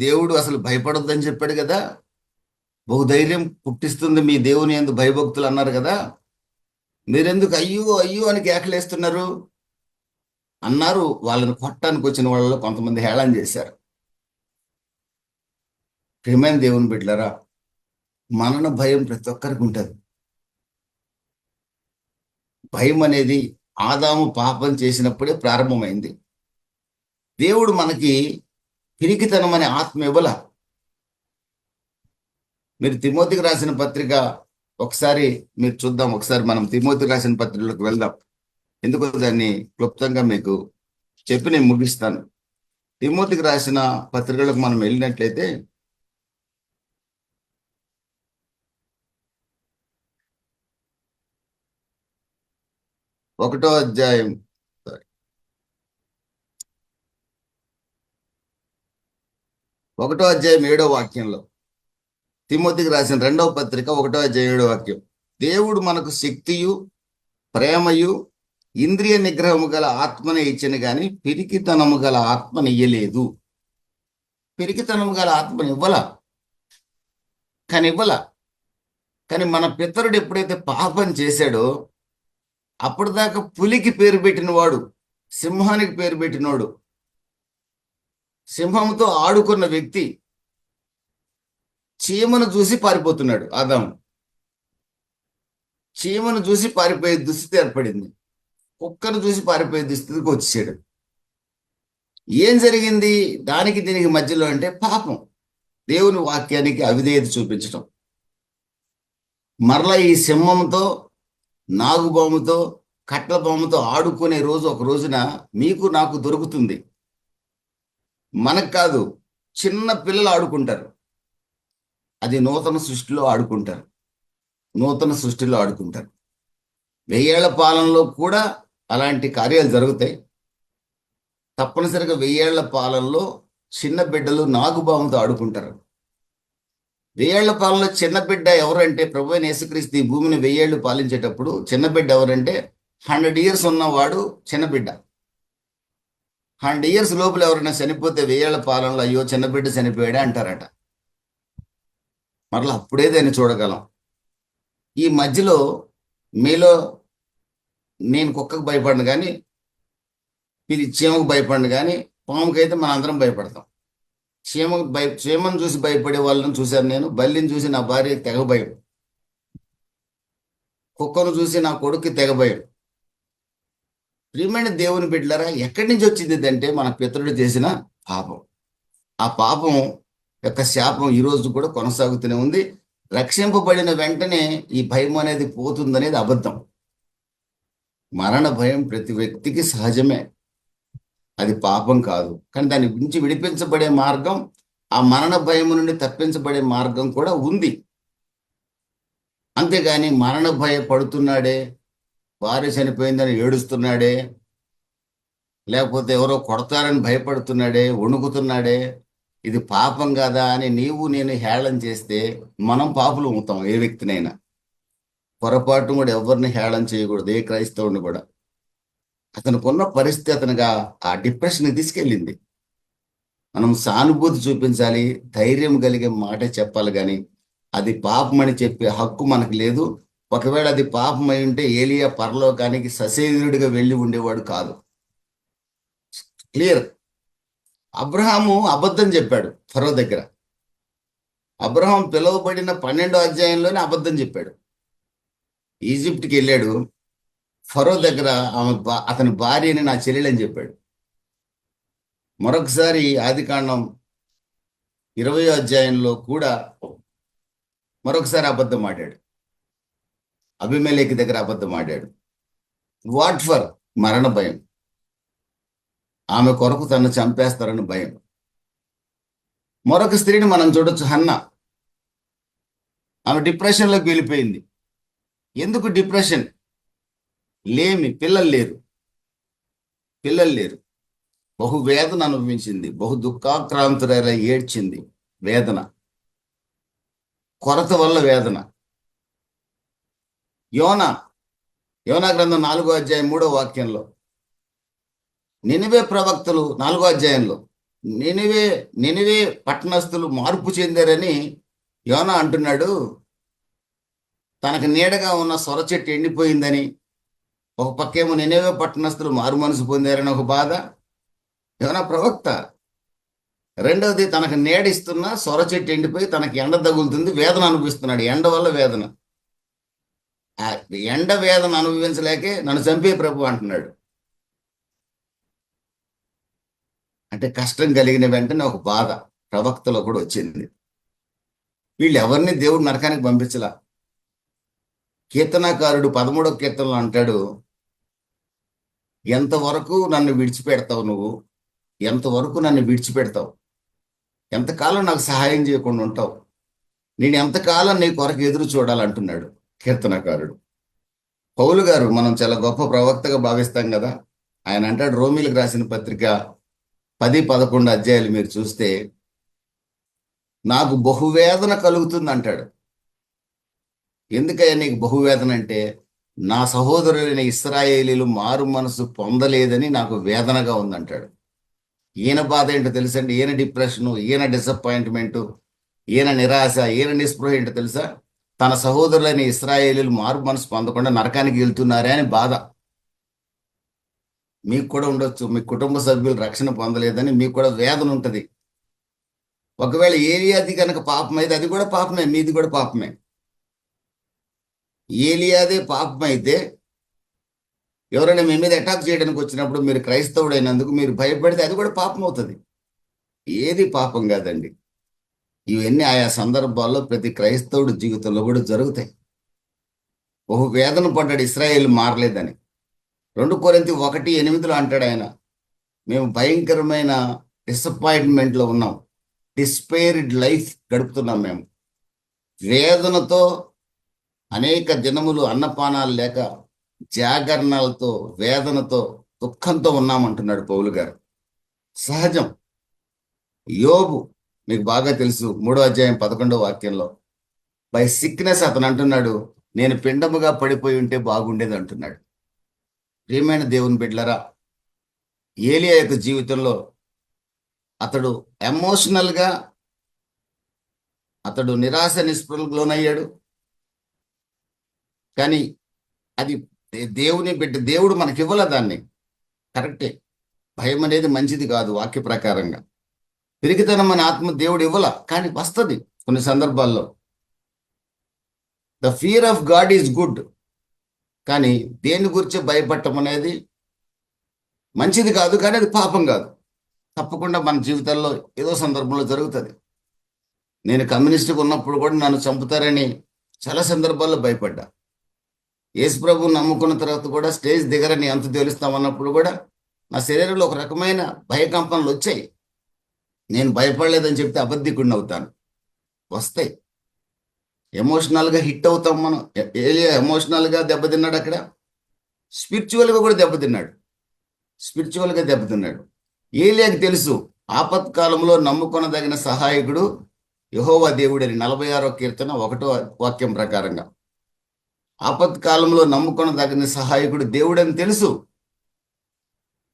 దేవుడు అసలు భయపడొద్దని చెప్పాడు కదా, బహుధైర్యం పుట్టిస్తుంది మీ దేవుని యందు భయభక్తులు అన్నారు కదా, మీరెందుకు అయ్యో అయ్యో అని కేకలేస్తున్నారు అన్నారు. వాళ్ళని కొట్టడానికి వచ్చిన వాళ్ళలో కొంతమంది హేళన చేశారు. ప్రియమైన దేవుని బిడ్డలారా, మరణ భయం ప్రతి ఒక్కరికి ఉంటుంది. భయం అనేది ఆదాము పాపం చేసినప్పుడే ప్రారంభమైంది. దేవుడు మనకి పిరికితనం అనే ఆత్మ ఇవ్వల. మీరు తిమోతికి రాసిన పత్రిక ఒకసారి మీరు చూద్దాం. ఒకసారి మనం తిమోతికి రాసిన పత్రికలోకి వెళ్దాం. ఎందుకో దాన్ని క్లుప్తంగా మీకు చెప్పి నేను ముగిస్తాను. తిమోతికి రాసిన పత్రికలకు మనం వెళ్ళినట్లయితే 1వ అధ్యాయం 7వ వాక్యంలో, తిమోతికి రాసిన 2వ పత్రిక 1వ అధ్యాయం 7వ వాక్యం, దేవుడు మనకు శక్తియు ప్రేమయు ఇంద్రియ నిగ్రహము గల ఆత్మనే ఇచ్చను గాని పిరికితనము గల ఆత్మని ఇయ్యలేదు. పిరికితనము గల ఆత్మని ఇవ్వల. కానీ మన పితరుడు ఎప్పుడైతే పాపం చేశాడో అప్పటిదాకా పులికి పేరు పెట్టినవాడు, సింహానికి పేరు పెట్టినవాడు, సింహంతో ఆడుకున్న వ్యక్తి చీమను చూసి పారిపోతున్నాడు. ఆదాము చీమను చూసి పారిపోయే దుస్థితి ఏర్పడింది. కుక్కను చూసి పారిపోయే దుస్థితికి వచ్చేసాడు. ఏం జరిగింది దానికి దీనికి మధ్యలో అంటే పాపం, దేవుని వాక్యానికి అవిధేయత చూపించడం. మరలా ఈ సింహంతో, నాగుబాముతో, కట్ల బాముతో ఆడుకునే రోజు ఒక రోజున మీకు నాకు దొరుకుతుంది. మనకు కాదు, చిన్న పిల్లలు ఆడుకుంటారు. అది నూతన సృష్టిలో ఆడుకుంటారు. నూతన సృష్టిలో ఆడుకుంటారు. 1000 ఏళ్ల పాలనలో కూడా అలాంటి కార్యాలు జరుగుతాయి. తప్పనిసరిగా 1000 ఏళ్ల పాలనలో చిన్న బిడ్డలు నాగుబాముతో ఆడుకుంటారు. 1000 ఏళ్ల పాలనలో చిన్న బిడ్డ ఎవరంటే, ప్రభు అయిన యేసుక్రీస్తు ఈ భూమిని 1000 ఏళ్ళు పాలించేటప్పుడు చిన్న బిడ్డ ఎవరంటే 100 ఇయర్స్ ఉన్నవాడు చిన్న బిడ్డ. 100 ఇయర్స్ లోపల ఎవరైనా చనిపోతే 1000 ఏళ్ల పాలనలో అయ్యో చిన్న బిడ్డ చనిపోయాడా అంటారట. మరలా అప్పుడే దాన్ని చూడగలం. ఈ మధ్యలో మీలో నేను కుక్కకు భయపడను కానీ, చీమకు భయపడను కానీ, పాముకైతే మన అందరం భయపడతాం. చీమను చూసి భయపడే వాళ్ళని చూశాను నేను. బల్లిని చూసి నా భార్య తెగ భయం. కుక్కను చూసి నా కొడుక్కి తెగ భయం. ప్రియమైన దేవుని బిడ్డలారా, ఎక్కడి నుంచి వచ్చింది అంటే మన పితరుడు చేసిన పాపం. ఆ పాపం యొక్క శాపం ఈ రోజు కూడా కొనసాగుతూనే ఉంది. రక్షింపబడిన వెంటనే ఈ భయం అనేది పోతుందనేది అబద్ధం. మరణ భయం ప్రతి వ్యక్తికి సహజమే, అది పాపం కాదు. కానీ దాని నుంచి విడిపించబడే మార్గం, ఆ మరణ భయం నుండి తప్పించబడే మార్గం కూడా ఉంది. అంతేగాని మరణ భయపడుతున్నాడే, భార్య చనిపోయిందని ఏడుస్తున్నాడే, లేకపోతే ఎవరో కొడతారని భయపడుతున్నాడే, వణుకుతున్నాడే, ఇది పాపం కాదా అని నీవు నేను హేళన చేస్తే మనం పాపులు అవుతాం. ఏ వ్యక్తినైనా పొరపాటు కూడా ఎవరిని హేళన చేయకూడదు, ఏ క్రైస్తవుని కూడా. అతనుకున్న పరిస్థితి అతనుగా ఆ డిప్రెషన్కి తీసుకెళ్ళింది. మనం సానుభూతి చూపించాలి, ధైర్యం కలిగే మాట చెప్పాలి, కానీ అది పాపమని చెప్పే హక్కు మనకు లేదు. ఒకవేళ అది పాపమై ఉంటే ఏలియా పరలోకానికి సశరీరుడిగా వెళ్ళి ఉండేవాడు కాదు. క్లియర్. అబ్రహాము అబద్ధం చెప్పాడు ఫరో దగ్గర. అబ్రహాం పిలువబడిన 12వ అధ్యాయంలోనే అబద్ధం చెప్పాడు. ఈజిప్ట్కి వెళ్ళాడు, ఫరో దగ్గర అతని భార్యని నా చెల్లెలని చెప్పాడు. మరొకసారి ఆదికాండం 20వ అధ్యాయంలో కూడా మరొకసారి అబద్ధం ఆడాడు. అబీమెలెకు దగ్గర అబద్ధం ఆడాడు. What for? మరణ భయం. ఆమె కొరకు తను చంపేస్తారని భయం. మరొక స్త్రీని మనం చూడొచ్చు, హన్నా. ఆమె డిప్రెషన్లోకి వెళ్ళిపోయింది. ఎందుకు డిప్రెషన్? లేమి, పిల్లలు లేరు. బహు వేదన అనుభవించింది, బహు దుఃఖాక్రాంతురాలై ఏడ్చింది. వేదన, కొరత వల్ల వేదన. యోనా గ్రంథం 4వ అధ్యాయం 3వ వాక్యంలో నినివే ప్రవక్తలు 4వ అధ్యాయంలో నినివే పట్టణస్థులు మార్పు చెందారని యోనా అంటున్నాడు. తనకు నీడగా ఉన్న సొర చెట్టు ఎండిపోయిందని, ఒక పక్కేమో నినివే పట్టణస్థులు మారు మనసు పొందారని ఒక బాధ, యోనా ప్రవక్త. రెండవది, తనకు నీడిస్తున్న సొర చెట్టు ఎండిపోయి తనకి ఎండ తగులుతుంది, వేదన అనుభవిస్తున్నాడు. ఎండ వల్ల వేదన. ఎండ వేదన అనుభవించలేకే నన్ను చంపే ప్రభు అంటున్నాడు. అంటే కష్టం కలిగిన వెంటనే ఒక బాధ ప్రవక్తలో కూడా వచ్చింది. వీళ్ళు ఎవరిని దేవుడు నరకానికి పంపించలా. కీర్తనాకారుడు 13వ కీర్తనలో అంటాడు, ఎంతవరకు నన్ను విడిచిపెడతావు నువ్వు? ఎంతవరకు నన్ను విడిచిపెడతావు? ఎంతకాలం నాకు సహాయం చేయకుండా ఉంటావు? నేను ఎంతకాలం నీ కొరకు ఎదురు చూడాలంటున్నాడు కీర్తనకారుడు. పౌలు గారు మనం చాలా గొప్ప ప్రవక్తగా భావిస్తాం కదా. ఆయన అంటాడు, రోమీలకు రాసిన పత్రిక 10-11 అధ్యాయాలు మీరు చూస్తే, నాకు బహువేదన కలుగుతుంది అంటాడు. ఎందుకయ్యా నీకు బహువేదన అంటే, నా సహోదరులైన ఇశ్రాయేలీలు మారు మనసు పొందలేదని నాకు వేదనగా ఉందంటాడు. ఈయన బాధ ఏంటో తెలుసండి? ఈయన డిప్రెషను, ఈయన డిసప్పాయింట్మెంటు, ఈయన నిరాశ, ఈయన నిస్పృహ ఏంటో తెలుసా? తన సహోదరులైన ఇశ్రాయేలీలు మారు మనసు పొందకుండా నరకానికి వెళ్తున్నారే అని బాధ. మీకు కూడా ఉండొచ్చు, మీ కుటుంబ సభ్యులు రక్షణ పొందలేదని మీకు కూడా వేదన ఉంటుంది. ఒకవేళ ఏలియాది కనుక పాపం అయితే అది కూడా పాపమే, మీది కూడా పాపమే. ఏలియాదే పాపం అయితే ఎవరైనా మీ మీద అటాక్ చేయడానికి వచ్చినప్పుడు మీరు క్రైస్తవుడైనందుకు మీరు భయపడితే అది కూడా పాపం అవుతుంది. ఏది పాపం కాదండి. ఇవన్నీ ఆయా సందర్భాల్లో ప్రతి క్రైస్తవుడి జీవితంలో కూడా జరుగుతాయి. బహు వేదన పడ్డాడు ఇశ్రాయేలు మారలేదని. 2 కొరింథీ 1:8 అంటాడు ఆయన, మేము భయంకరమైన డిసప్పాయింట్మెంట్లో ఉన్నాం, డిస్పైర్డ్ లైఫ్ గడుపుతున్నాం. మేము వేదనతో అనేక దినములు అన్నపానాలు లేక జాగరణాలతో వేదనతో దుఃఖంతో ఉన్నామంటున్నాడు పౌలు గారు. సహజం. యోబు మీకు బాగా తెలుసు, 3:11 బై సిక్నెస్ అతను అంటున్నాడు, నేను పిండముగా పడిపోయి ఉంటే బాగుండేది అంటున్నాడు. ప్రియమైన దేవుని బిడ్డలారా, ఏలియా యొక్క జీవితంలో అతడు ఎమోషనల్గా అతడు నిరాశ నిస్పృహలకు లోనయ్యాడు. కానీ అది దేవుని బిడ్డ, దేవుడు మనకి ఇవ్వలే దాన్ని. కరెక్టే, భయం అనేది మంచిది కాదు వాక్య ప్రకారంగా. పిరికితనం మన ఆత్మ దేవుడు ఇవ్వల, కానీ వస్తుంది కొన్ని సందర్భాల్లో. The fear of God is good, కానీ దేని గురించి భయపడటం అనేది మంచిది కాదు, కానీ అది పాపం కాదు. తప్పకుండా మన జీవితాల్లో ఏదో సందర్భంలో జరుగుతుంది. నేను కమ్యూనిస్ట్గా ఉన్నప్పుడు కూడా నన్ను చంపుతారని చాలా సందర్భాల్లో భయపడ్డా. యేసుప్రభు నమ్ముకున్న తర్వాత కూడా స్టేజ్ దిగరని ఎంత తెలుస్తామన్నప్పుడు కూడా నా శరీరంలో ఒక రకమైన భయకంపనలు వచ్చాయి. నేను భయపడలేదని చెప్తే అబద్ధికుడిని అవుతాను. వస్తాయి. ఎమోషనల్గా హిట్ అవుతాం మనం. ఏలియా ఎమోషనల్గా దెబ్బతిన్నాడు, అక్కడ స్పిరిచువల్గా కూడా దెబ్బతిన్నాడు. ఏలియాకి తెలుసు, ఆపత్కాలంలో నమ్ముకొనదగిన సహాయకుడు యెహోవా దేవుడని. 46వ కీర్తన 1వ వాక్యం ప్రకారంగా ఆపత్కాలంలో నమ్ముకొనదగిన సహాయకుడు దేవుడని తెలుసు.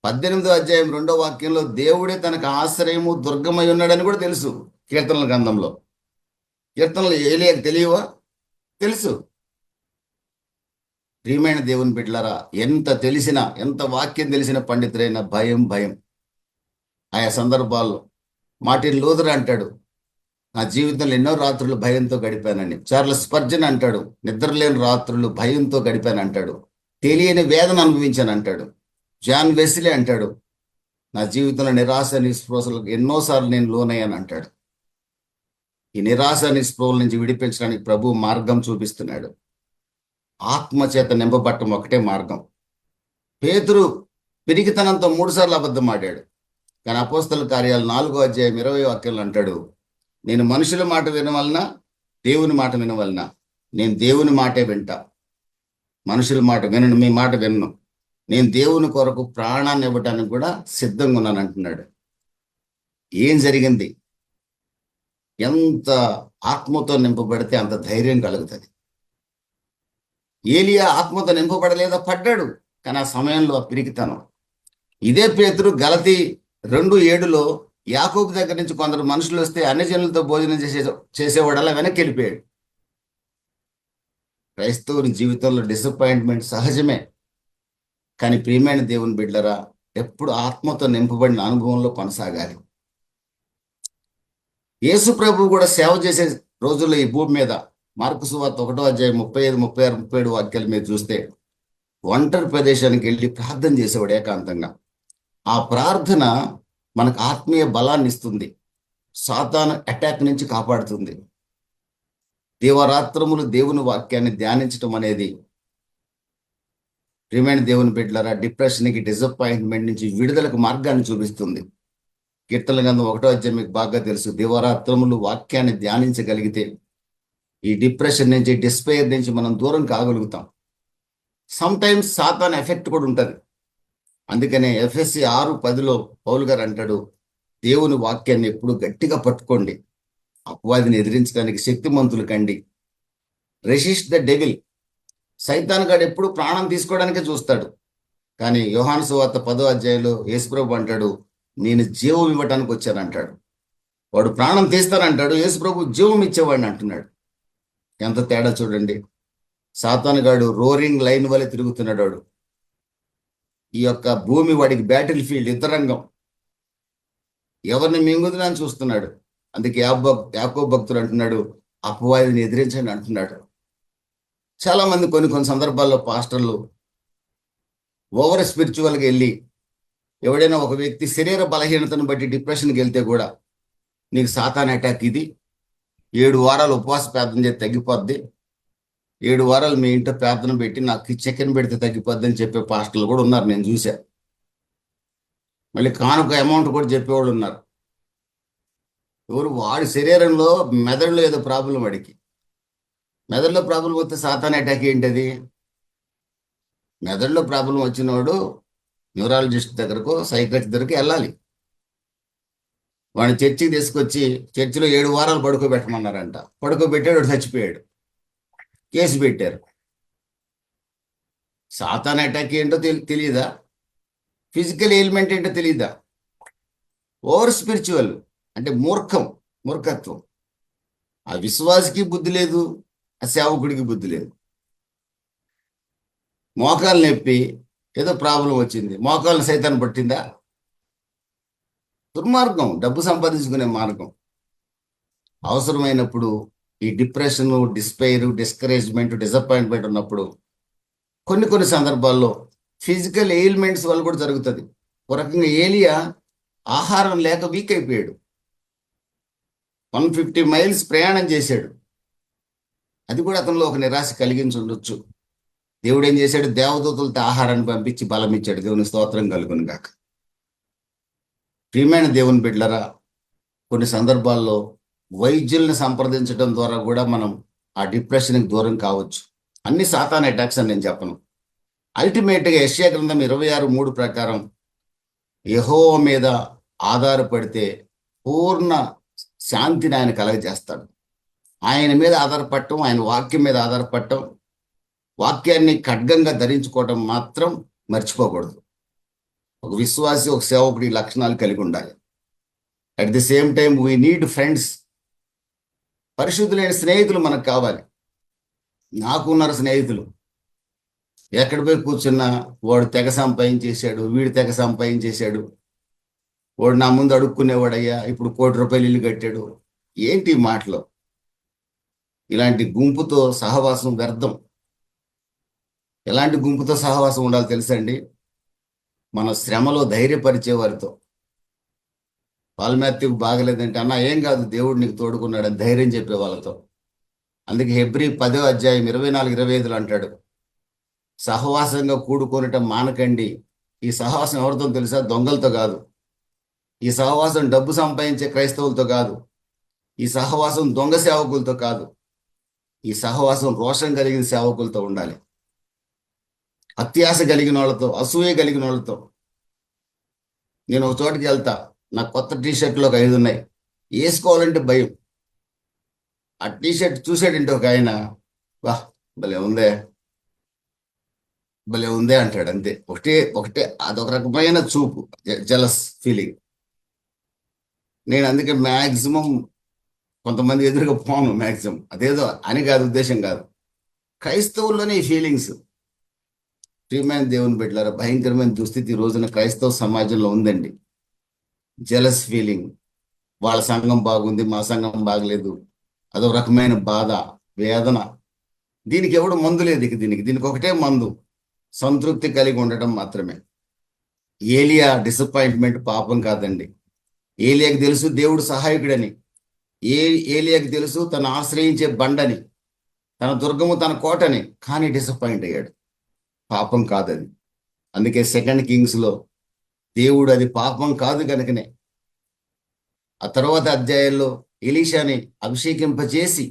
18వ అధ్యాయం 2వ వాక్యంలో దేవుడే తనకు ఆశ్రయము దుర్గమై ఉన్నాడని కూడా తెలుసు. కీర్తనల గ్రంథంలో కీర్తనలు ఏలియాకి తెలియవా? తెలుసు. ప్రియమైన దేవుని బిడ్డలారా, ఎంత తెలిసినా, ఎంత వాక్యం తెలిసిన పండితులైన భయం. ఆయా సందర్భాల్లో మార్టిన్ లూథర్ అంటాడు, నా జీవితంలో ఎన్నో రాత్రులు భయంతో గడిపానని. చార్లెస్ స్పర్జన్ అంటాడు, నిద్రలేని రాత్రులు భయంతో గడిపానంటాడు. తెలియని వేదన అనుభవించాను అంటాడు. జాన్ వెస్లీ అంటాడు, నా జీవితంలో నిరాశ నిస్పృహలకు ఎన్నోసార్లు నేను లోనయ్యాను అంటాడు. ఈ నిరాశ నిస్పృహల నుంచి విడిపించడానికి ప్రభు మార్గం చూపిస్తున్నాడు. ఆత్మచేత నింపబట్టం ఒకటే మార్గం. పేతురు పిరికితనంతో 3 సార్లు అబద్ధం ఆడాడు. కానీ అపోస్తల కార్యాలు 4వ అధ్యాయం 20వ వాక్యంలో అంటాడు, నేను మనుషుల మాట వినవలన దేవుని మాట వినవలన, నేను దేవుని మాటే వింటా, మనుషుల మాట వినను, మీ మాట వినను. నేను దేవుని కొరకు ప్రాణాన్ని ఇవ్వటానికి కూడా సిద్ధంగా ఉన్నాను అంటున్నాడు. ఏం జరిగింది? ఎంత ఆత్మతో నింపబడితే అంత ధైర్యం కలుగుతుంది. ఏలియా ఆత్మతో నింపబడలేదా? పడ్డాడు, కానీ ఆ సమయంలో పిరికితనం. ఇదే పేతురు గలతీ 2:7 యాకోబు దగ్గర నుంచి కొందరు మనుషులు వస్తే అన్ని జనులతో భోజనం చేసేవాడు, అలా వెనక్కి వెళ్ళిపోయాడు. క్రైస్తవుని జీవితంలో డిసప్పాయింట్మెంట్ సహజమే. కానీ ప్రియమైన దేవుని బిడ్డలారా, ఎప్పుడు ఆత్మతో నింపబడిన అనుభవంలో కొనసాగాలి. యేసు ప్రభు కూడా సేవ చేసే రోజుల్లో ఈ భూమి మీద మార్కు సువార్త 1వ అధ్యాయం 35, 36, 37 వాక్యాలు మీరు చూస్తే ఒంటరి ప్రదేశానికి వెళ్ళి ప్రార్థన చేసేవాడు ఏకాంతంగా. ఆ ప్రార్థన మనకు ఆత్మీయ బలాన్ని ఇస్తుంది, సాతాను అటాక్ నుంచి కాపాడుతుంది. దేవరాత్రములు దేవుని వాక్యాన్ని ధ్యానించడం అనేది ప్రియమైన దేవుని బిడ్డలారా డిప్రెషన్కి, డిసప్పాయింట్మెంట్ నుంచి విడుదలకు మార్గాన్ని చూపిస్తుంది. కీర్తనల గ్రంథం 1వ అధ్యాయం మీకు బాగా తెలుసు. దేవరాత్రములు వాక్యాన్ని ధ్యానించగలిగితే ఈ డిప్రెషన్ నుంచి, డిస్పైర్ నుంచి మనం దూరం కాగలుగుతాం. సమ్ టైమ్స్ సాతాన్ ఎఫెక్ట్ కూడా ఉంటుంది. అందుకనే ఎఫ్ఎస్సి 6:10 పౌలు గారు అంటాడు, దేవుని వాక్యాన్ని ఎప్పుడు గట్టిగా పట్టుకోండి, అపవాదిని ఎదిరించడానికి శక్తిమంతులు కండి. Resist the devil. సైతాన్ గాడు ఎప్పుడు ప్రాణం తీసుకోవడానికే చూస్తాడు. కానీ యోహాను సువార్త 10వ అధ్యాయంలో యేసుప్రభు అంటాడు, నేను జీవం ఇవ్వటానికి వచ్చానంటాడు. వాడు ప్రాణం తీస్తానంటాడు, యేసుప్రభు జీవం ఇచ్చేవాడిని అంటున్నాడు. ఎంత తేడా చూడండి. సాతాను గాడు రోరింగ్ లైన్ వల్ల తిరుగుతున్నాడు. వాడు ఈ యొక్క భూమి వాడికి బ్యాటిల్ ఫీల్డ్, యుద్ధరంగం. ఎవరిని మింగుతుందని చూస్తున్నాడు. అందుకే యాకోబు భక్తుడు అంటున్నాడు, అపవాదిని ఎదిరించండి అంటున్నాడు. చాలా మంది కొన్ని సందర్భాల్లో పాస్టర్లు ఓవర్ స్పిరిచువల్గా వెళ్ళి, ఎవడైనా ఒక వ్యక్తి శరీర బలహీనతను బట్టి డిప్రెషన్కి వెళ్తే కూడా, నీకు సాతాన్ అటాక్ ఇది, 7 వారాలు ఉపవాస ప్రార్థన చేసి తగ్గిపోద్ది, 7 వారాలు మీ ఇంట్లో ప్రార్థన పెట్టి నాకు చికెన్ పెడితే తగ్గిపోద్ది అని చెప్పే పాస్టర్లు కూడా ఉన్నారు, నేను చూసా. మళ్ళీ కానుక అమౌంట్ కూడా చెప్పేవాళ్ళు ఉన్నారు. వాడి శరీరంలో మెదడులో ఏదో ప్రాబ్లం, వాడికి మెదడులో ప్రాబ్లం వస్తే సాతాన్ అటాక్ ఏంటది? మెదడులో ప్రాబ్లం వచ్చినవాడు న్యూరాలజిస్ట్ దగ్గరకు, సైకియాట్రిస్ట్ దగ్గరికి వెళ్ళాలి. వాడిని చర్చికి తీసుకొచ్చి చర్చిలో 7 వారాలు పడుకోబెట్టమన్నారంట. పడుకోబెట్టాడు, చచ్చిపోయాడు. కేసు పెట్టారు. సాతాన్ అటాక్ ఏంటో తెలియదా? ఫిజికల్ ఎయిల్మెంట్ ఏంటో తెలియదా? ఓవర్ స్పిరిచువల్ అంటే మూర్ఖత్వం. ఆ విశ్వాసికి బుద్ధి లేదు, ఆ సేవకుడికి బుద్ధి లేదు. మోకాలు నొప్పి, ఏదో ప్రాబ్లం వచ్చింది, మోకాలను సైతాన్ని పట్టిందా? దుర్మార్గం, డబ్బు సంపాదించుకునే మార్గం. అవసరమైనప్పుడు ఈ డిప్రెషన్, డిస్పైర్, డిస్కరేజ్మెంట్, డిసప్పాయింట్మెంట్ ఉన్నప్పుడు కొన్ని సందర్భాల్లో ఫిజికల్ ఎయిల్మెంట్స్ వల్ల కూడా జరుగుతుంది. ఒక రకంగా ఏలియా ఆహారం లేక వీక్ అయిపోయాడు. 150 మైల్స్ ప్రయాణం చేశాడు. అది కూడా అతనిలో ఒక నిరాశ కలిగించి ఉండొచ్చు. దేవుడు ఏం చేశాడు? దేవదూతలతో ఆహారాన్ని పంపించి బలం ఇచ్చాడు. దేవుని స్తోత్రం కలుగును గాక. ప్రియమైన దేవుని బిడ్డలారా, కొన్ని సందర్భాల్లో వైద్యుల్ని సంప్రదించడం ద్వారా కూడా మనం ఆ డిప్రెషన్కి దూరం కావచ్చు. అన్ని సాతాన్ అటాక్స్ అని నేను చెప్పను. అల్టిమేట్గా యెషయా గ్రంథం 26:3 ప్రకారం యెహోవా మీద ఆధారపడితే పూర్ణ శాంతిని ఆయన కలగజేస్తాడు. ఆయన మీద ఆధారపడటం, ఆయన వాక్యం మీద ఆధారపడటం, వాక్యాన్ని ఖడ్గంగా ధరించుకోవటం మాత్రం మర్చిపోకూడదు. ఒక విశ్వాసి, ఒక సేవకుడి లక్షణాలు కలిగి ఉండాలి. At the same time we need friends. పరిశుద్ధులైన స్నేహితులు మనకు కావాలి. నాకు ఉన్నారు స్నేహితులు. ఎక్కడ పోయి కూర్చున్నా వాడు తెగ సంపాదించేశాడు, వీడు తెగ సంపాదించేశాడు, వాడు నా ముందు అడుక్కునేవాడయ్యా, ఇప్పుడు 1 కోటి రూపాయలు ఇల్లు కట్టాడు. ఏంటి మాటలు? ఇలాంటి గుంపుతో సహవాసం వ్యర్థం. ఎలాంటి గుంపుతో సహవాసం ఉండాలి తెలుసండి? మన శ్రమలో ధైర్యపరిచే వారితో. వాల్మాత్యుకు బాగలేదంటే, అన్న ఏం కాదు, దేవుడు నీకు తోడుకున్నాడని ధైర్యం చెప్పే వాళ్ళతో. అందుకే హెబ్రీ 10:24-25 అంటాడు, సహవాసంగా కూడుకొనటం మానకండి. ఈ సహవాసం ఎవరితో తెలుసా? దొంగలతో కాదు. ఈ సహవాసం డబ్బు సంపాదించే క్రైస్తవులతో కాదు. ఈ సహవాసం దొంగ సేవకులతో కాదు. ఈ సహవాసం రోషం కలిగిన సేవకులతో ఉండాలి. అత్యాశ కలిగిన వాళ్ళతో, అసూయ కలిగిన వాళ్ళతో. నేను ఒక చోటికి వెళ్తా, నాకు కొత్త టీషర్ట్లు ఒక 5 ఉన్నాయి, వేసుకోవాలంటే భయం. ఆ టీషర్ట్ చూసాడంటే ఒక ఆయన, వా భలే ఉందే, భలే ఉందే అంటాడు. అంతే, ఒకటే అదొక రకమైన చూపు, జలస్ ఫీలింగ్. నేను అందుకే మ్యాక్సిమం కొంతమంది ఎదురుగా పోను. మ్యాక్సిమం అదేదో అని కాదు, ఉద్దేశం కాదు. క్రైస్తవుల్లోనే ఈ ఫీలింగ్స్. ప్రియమైన దేవుని బిడ్డలారా, భయంకరమైన దుస్థితి ఈ రోజున క్రైస్తవ సమాజంలో ఉందండి. Jealous feeling. వాళ్ళ సంఘం బాగుంది, మా సంఘం బాగలేదు, అదొక రకమైన బాధ, వేదన. దీనికి ఎవడు మందు లేదు. దీనికి ఒకటే మందు, సంతృప్తి కలిగి ఉండటం మాత్రమే. ఏలియా డిసప్పాయింట్మెంట్ పాపం కాదండి. ఏలియాకి తెలుసు దేవుడు సహాయకుడని. ఏలియాకి తెలుసు తను ఆశ్రయించే బండని, తన దుర్గము, తన కోటని. కానీ డిసప్పాయింట్ అయ్యాడు. పాపం కాదది. అందుకే 2 కింగ్స్లో దేవుడు అది పాపం కాదు కనుకనే ఆ తర్వాత అధ్యాయంలో ఎలీషాని అభిషేకింపచేసి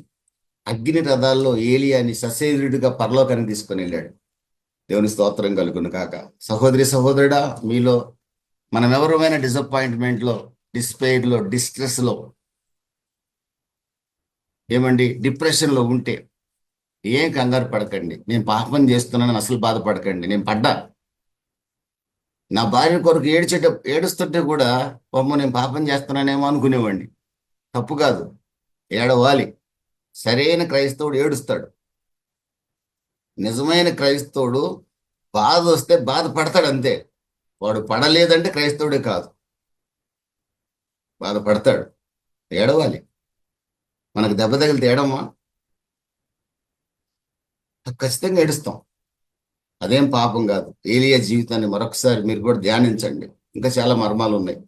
అగ్ని రథాల్లో ఏలియాని సశరీరుడిగా పరలోకానికి తీసుకొని వెళ్ళాడు. దేవుని స్తోత్రం కలుగును కాక. సహోదరి సహోదరుడా, మీలో మనం ఎవరమైనా డిసప్పాయింట్మెంట్లో, డిస్పైర్లో, డిస్ట్రెస్లో, ఏమండి డిప్రెషన్లో ఉంటే ఏం కంగారు పడకండి. నేను పాపం చేస్తున్నానని అసలు బాధపడకండి. నేను పడ్డా. నా భార్య కొరకు ఏడుస్తుంటే కూడా పాపం నేను పాపం చేస్తున్నానేమో అనుకునేవాడిని. తప్పు కాదు, ఏడవాలి. సరైన క్రైస్తవుడు ఏడుస్తాడు. నిజమైన క్రైస్తవుడు బాధ వస్తే బాధపడతాడు అంతే. వాడు పడలేదంటే క్రైస్తవుడే కాదు. బాధపడతాడు, ఏడవాలి. మనకు దెబ్బ తగిలితే ఏడమ్మా, ఖచ్చితంగా ఏడుస్తాం. అదేం పాపం కాదు. ఏలియా జీవితాన్ని మరొకసారి మీరు కూడా ధ్యానించండి. ఇంకా చాలా మర్మాలు ఉన్నాయి.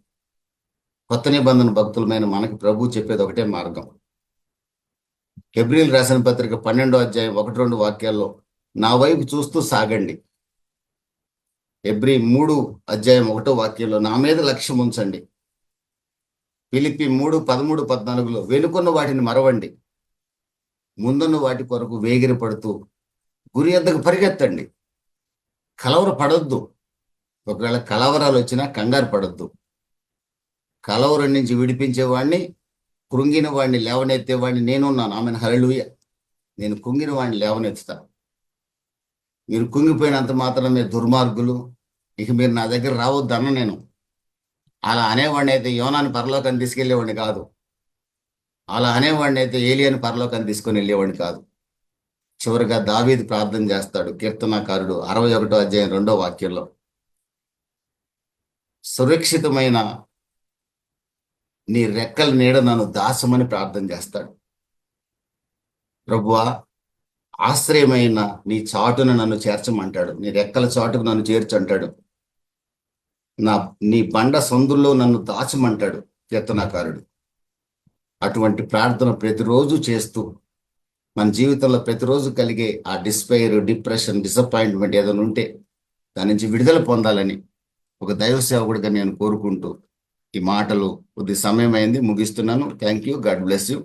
కొత్త నిబంధన భక్తులమైన మనకి ప్రభు చెప్పేది ఒకటే మార్గం. హెబ్రీయులు రాసిన పత్రిక 12వ అధ్యాయం 1-2 వాక్యాల్లో నా వైపు చూస్తూ సాగండి. హెబ్రీ 3 అధ్యాయం 1వ వాక్యంలో నా మీద లక్ష్యం ఉంచండి. ఫిలిప్పి 3:13-14లో వెనుకున్న వాటిని మరవండి, ముందున్న వాటి కొరకు వేగిరి పడుతూ గురి వద్దకు పరిగెత్తండి. కలవర పడొద్దు. ఒకవేళ కలవరాలు వచ్చినా కంగారు పడొద్దు. కలవరం నుంచి విడిపించేవాడిని, కృంగిన వాడిని లేవనెత్తేవాడిని నేనున్నాను. ఆమెను హల్లెలూయా. నేను కృంగిన వాడిని లేవనెత్తుతా. మీరు కుంగిపోయినంత మాత్రం మీరు దుర్మార్గులు, ఇక మీరు నా దగ్గర రావద్దు అన్న నేను. అలా అనేవాడిని అయితే యోనాని పరలోకాన్ని తీసుకెళ్లేవాడిని కాదు. అలా అనేవాడిని అయితే ఏలియాని పరలోకాన్ని తీసుకొని వెళ్ళేవాడిని కాదు. చివరిగా దావీదు ప్రార్థన చేస్తాడు, కీర్తనాకారుడు 61వ అధ్యాయం 2వ వాక్యంలో. సురక్షితమైన నీ రెక్కల నీడ నన్ను దాసమని ప్రార్థన చేస్తాడు. ప్రభువా, ఆశ్రయమైన నీ చాటును నన్ను చేర్చమంటాడు. నీ రెక్కల చాటుకు నన్ను చేర్చంటాడు. నీ బండ సందుల్లో నన్ను దాచమంటాడు కీర్తనాకారుడు. అటువంటి ప్రార్థన ప్రతిరోజు చేస్తూ మన జీవితంలో ప్రతిరోజు కలిగే ఆ డిస్పైర్, డిప్రెషన్, డిసప్పాయింట్మెంట్ ఏదైనా ఉంటే దాని నుంచి విడుదల పొందాలని ఒక దైవ సేవకుడిగా నేను కోరుకుంటూ ఈ మాటలు, కొద్ది సమయం అయింది, ముగిస్తున్నాను. Thank you. God bless you.